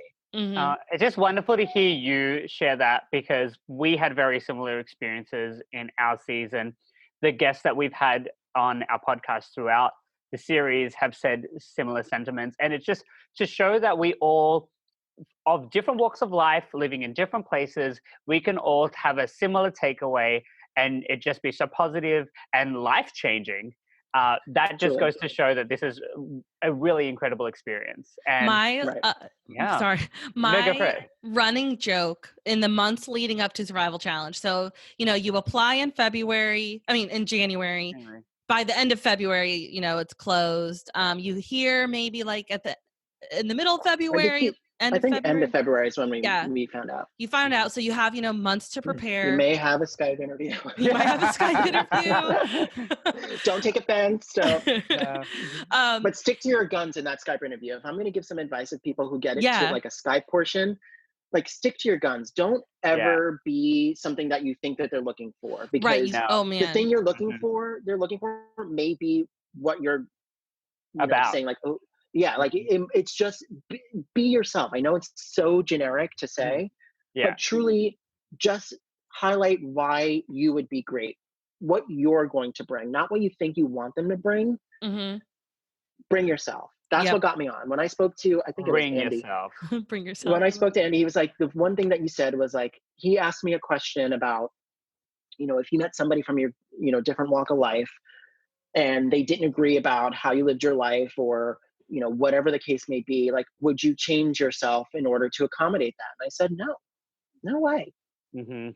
It's just wonderful to hear you share that, because we had very similar experiences in our season. The guests that we've had on our podcast throughout the series have said similar sentiments. And it's just to show that we all, of different walks of life, living in different places, we can all have a similar takeaway and it just be so positive and life-changing. That just Truly. goes to show that this is a really incredible experience. And my, Right. yeah, sorry, no, go for my it. running joke in the months leading up to Survival Challenge. So, you know, you apply in January. Anyway. By the end of February, you know, it's closed. You hear maybe like in the middle of February, I think end of February is when we found out. you found out. So you have, you know, months to prepare. You may have a Skype interview. You might have a Skype interview. Don't take offense. So, Um, but stick to your guns in that Skype interview. If I'm going to give some advice to people who get into Yeah. like a Skype portion, like stick to your guns. Don't ever be something that you think that they're looking for, because right. Oh the man. thing you're looking for, they're looking for may be what you're About. saying. Like, oh, yeah, like it's just be yourself. I know it's so generic to say, Yeah. but truly just highlight why you would be great, what you're going to bring, not what you think you want them to bring. Bring yourself. That's Yep. what got me on. When I spoke to, I think it was Bring Andy. yourself. Bring yourself. When I spoke to Andy, he was like, the one thing that you said was like, he asked me a question about, you know, if you met somebody from your, you know, different walk of life and they didn't agree about how you lived your life, or, you know, whatever the case may be, like, would you change yourself in order to accommodate that? And I said, no way.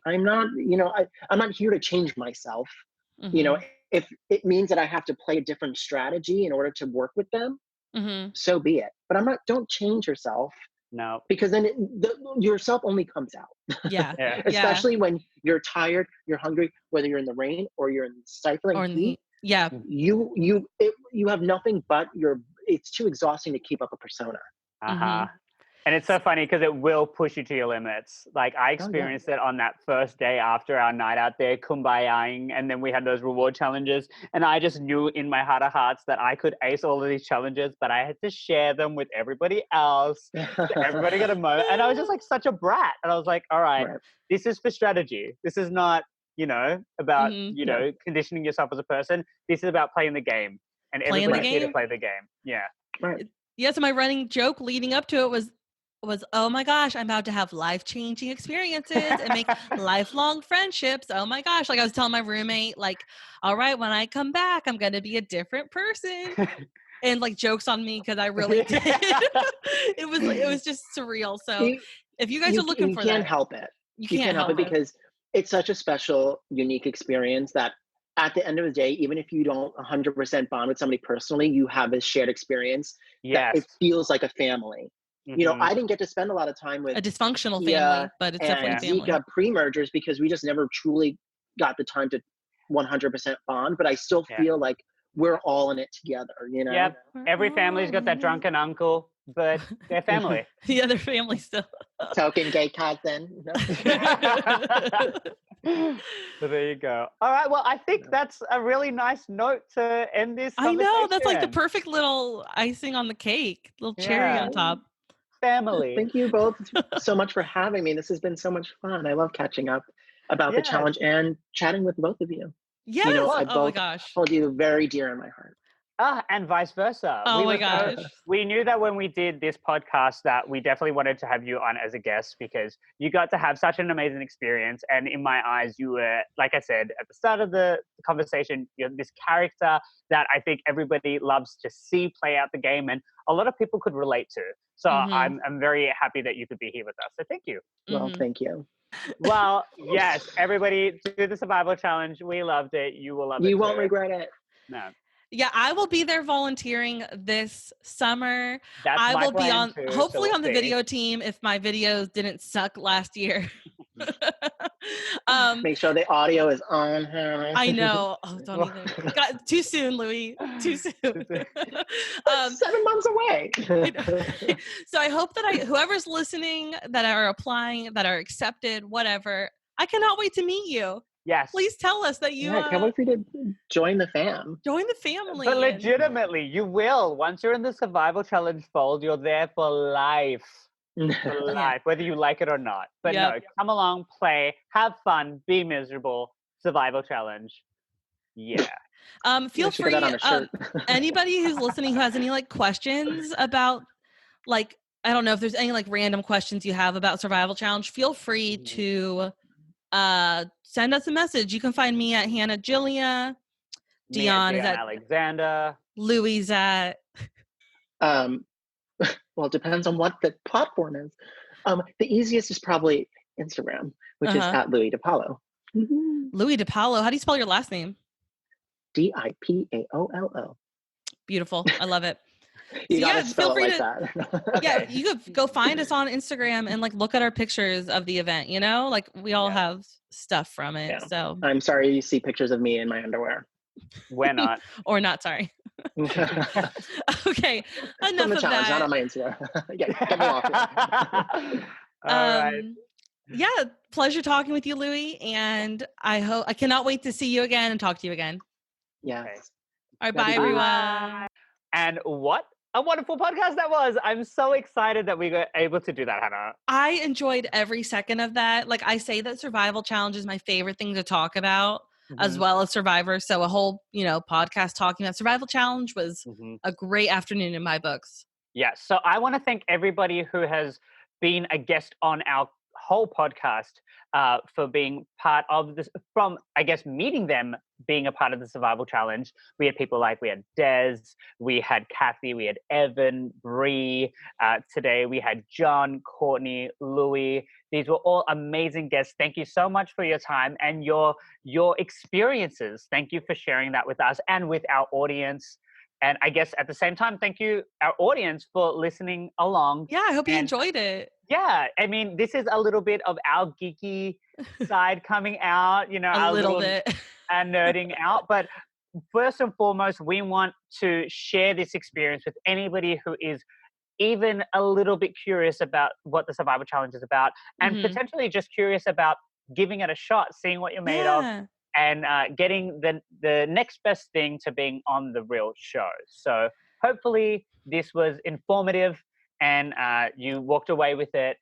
I'm not, you know, I'm not here to change myself. You know, if it means that I have to play a different strategy in order to work with them, so be it. But don't change yourself. No. Because then yourself only comes out. Yeah. Especially when you're tired, you're hungry, whether you're in the rain or you're in stifling heat. Yeah. You have nothing but it's too exhausting to keep up a persona. And it's so funny because it will push you to your limits. Like I experienced it on that first day after our night out there, kumbayaing, and then we had those reward challenges. And I just knew in my heart of hearts that I could ace all of these challenges, but I had to share them with everybody else. So everybody got a moment. And I was just like such a brat. And I was like, all right, this is for strategy. This is not, you know, about, you know, conditioning yourself as a person. This is about playing the game. And everybody's here to play the game. Yeah. Right. Yes, my running joke leading up to it was, oh my gosh, I'm about to have life-changing experiences and make lifelong friendships. Oh my gosh. Like I was telling my roommate, like, all right, when I come back, I'm going to be a different person. And like jokes on me because I really did. It was just surreal. So if you guys are looking for that. You can't help it. You can't help it because it's such a special, unique experience that at the end of the day, even if you don't 100% bond with somebody personally, you have this shared experience. That it feels like a family. You know, I didn't get to spend a lot of time with a dysfunctional family, but it's definitely family. Zika pre-mergers because we just never truly got the time to 100% bond, but I still feel like we're all in it together, you know? Yep. Every family's got that drunken uncle, but they're family. Yeah, they're family still. Token gay cousin. So there you go. All right. Well, I think that's a really nice note to end this conversation. I know. That's like the perfect little icing on the cake, little cherry on top. Family. Thank you both so much for having me. This has been so much fun. I love catching up about the challenge and chatting with both of you. Yes. You know, oh my gosh. Hold you very dear in my heart. And vice versa. Oh my gosh. We knew that when we did this podcast that we definitely wanted to have you on as a guest because you got to have such an amazing experience. And in my eyes, you were, like I said, at the start of the conversation, you're this character that I think everybody loves to see play out the game and a lot of people could relate to. So I'm very happy that you could be here with us. So thank you. Well, thank you. Well, yes, everybody do the survival challenge. We loved it. You will love it. You won't regret it. No. Yeah, I will be there volunteering this summer. That's I my will be plan on, too, hopefully so on the we'll see. video team if my videos didn't suck last year. Make sure the audio is on. I know. Oh, don't even. God, too soon, Louis. Too soon. That's 7 months away. So I hope that whoever's listening, that are applying, that are accepted, whatever, I cannot wait to meet you. Yes. Please tell us that you Yeah, can't wait for you to join the fam. join the family. But legitimately, you will. Once you're in the survival challenge fold, you're there for life. For life, whether you like it or not. But no, come along, play, have fun, be miserable. Survival challenge. Yeah. Feel free. Anybody who's listening who has any like questions about, like, I don't know if there's any like random questions you have about survival challenge, feel free to send us a message. You can find me at Hannah Julia. Dion is at Alexander. Louis at well, it depends on what the platform is. The easiest is probably Instagram, which is at Louis Dipaolo. Louis Dipaolo. How do you spell your last name? Dipaolo. Beautiful. I love it. You gotta spell it like that. Yeah, you could go find us on Instagram and like look at our pictures of the event, you know? Like we all have stuff from it. Yeah. So I'm sorry you see pictures of me in my underwear. We're not. Or not, sorry. Okay. Enough of challenge, that. not on my Instagram. Get me off here. All right. Yeah, pleasure talking with you, Louis. And I cannot wait to see you again and talk to you again. Yeah. Okay. All right, bye everyone. And what a wonderful podcast that was. I'm so excited that we were able to do that, Hannah. I enjoyed every second of that. Like I say that survival challenge is my favorite thing to talk about, as well as Survivor. So a whole, podcast talking about survival challenge was a great afternoon in my books. Yeah. So I want to thank everybody who has been a guest on our whole podcast for being part of this, from, I guess, meeting them, being a part of the survival challenge. We had people like, we had Des, we had Kathy, we had Evan, Bree. Today we had John, Kourtney, Louis. These were all amazing guests. Thank you so much for your time and your experiences. Thank you for sharing that with us and with our audience. And I guess at the same time, thank you, our audience, for listening along. Yeah, I hope you enjoyed it. Yeah, I mean, this is a little bit of our geeky side coming out, a little bit. And nerding out. But first and foremost, we want to share this experience with anybody who is even a little bit curious about what the Survival Challenge is about, and potentially just curious about giving it a shot, seeing what you're made of, and getting the next best thing to being on the real show. So hopefully this was informative, and you walked away with it,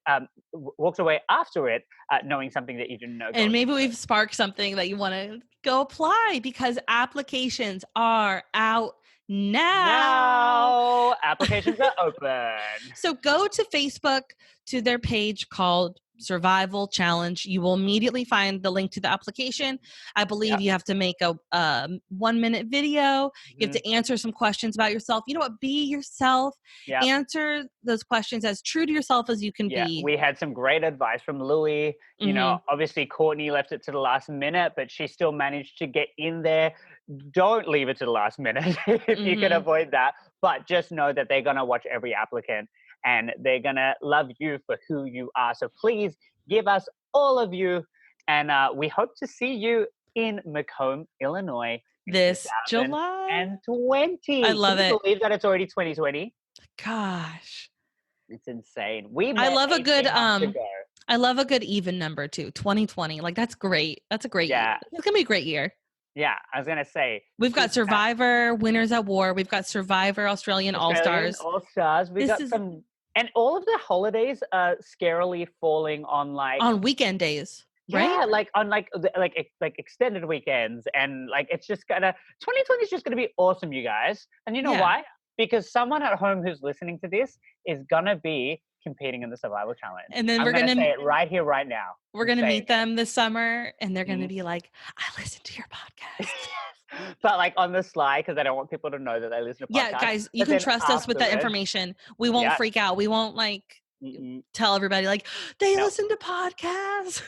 walked away after it, knowing something that you didn't know. And maybe we've sparked something that you want to go apply, because applications are out now. Applications are open. So go to Facebook to their page called Survival Challenge. You will immediately find the link to the application. I believe you have to make a 1-minute video. You have to answer some questions about yourself. You know what? Be yourself. Answer those questions as true to yourself as you can be. We had some great advice from Louis. You know, obviously Kourtney left it to the last minute, but she still managed to get in there. Don't leave it to the last minute if you can avoid that. But just know that they're going to watch every applicant, and they're going to love you for who you are. So please give us all of you. And we hope to see you in Macomb, Illinois. This July. And 20. I love it. Can you believe that it's already 2020? Gosh. It's insane. I love a good I love a good even number too. 2020. Like that's great. That's a great year. It's going to be a great year. Yeah, I was going to say. We've got Survivor, Winners at War. We've got Survivor, Australian All-Stars. All-Stars. We've got some. And all of the holidays are scarily falling on on weekend days, right? Yeah, like on like extended weekends, and like it's just 2020 is just gonna be awesome, you guys. And you know why? Because someone at home who's listening to this is gonna be competing in the Survival Challenge. And then we're gonna say it right here, right now. We're gonna meet them this summer, and they're gonna be like, "I listened to your podcast." But like on the sly, because I don't want people to know that I listen to podcasts. Yeah, guys, you can trust us with that information. We won't freak out. We won't tell everybody like they No. listen to podcasts.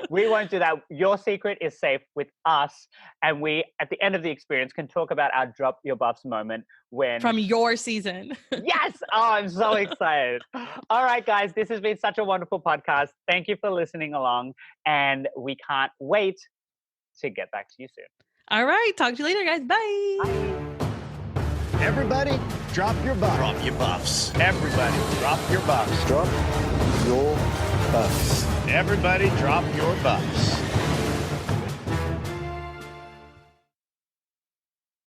We won't do that. Your secret is safe with us, and we, at the end of the experience, can talk about our drop your buffs moment when From your season. Yes! Oh, I'm so excited. All right, guys, this has been such a wonderful podcast. Thank you for listening along, and we can't wait to get back to you soon. All right. Talk to you later, guys. Bye. Everybody, drop your buff. Drop your buffs. Everybody, drop your buffs. Drop your buffs. Everybody, drop your buffs.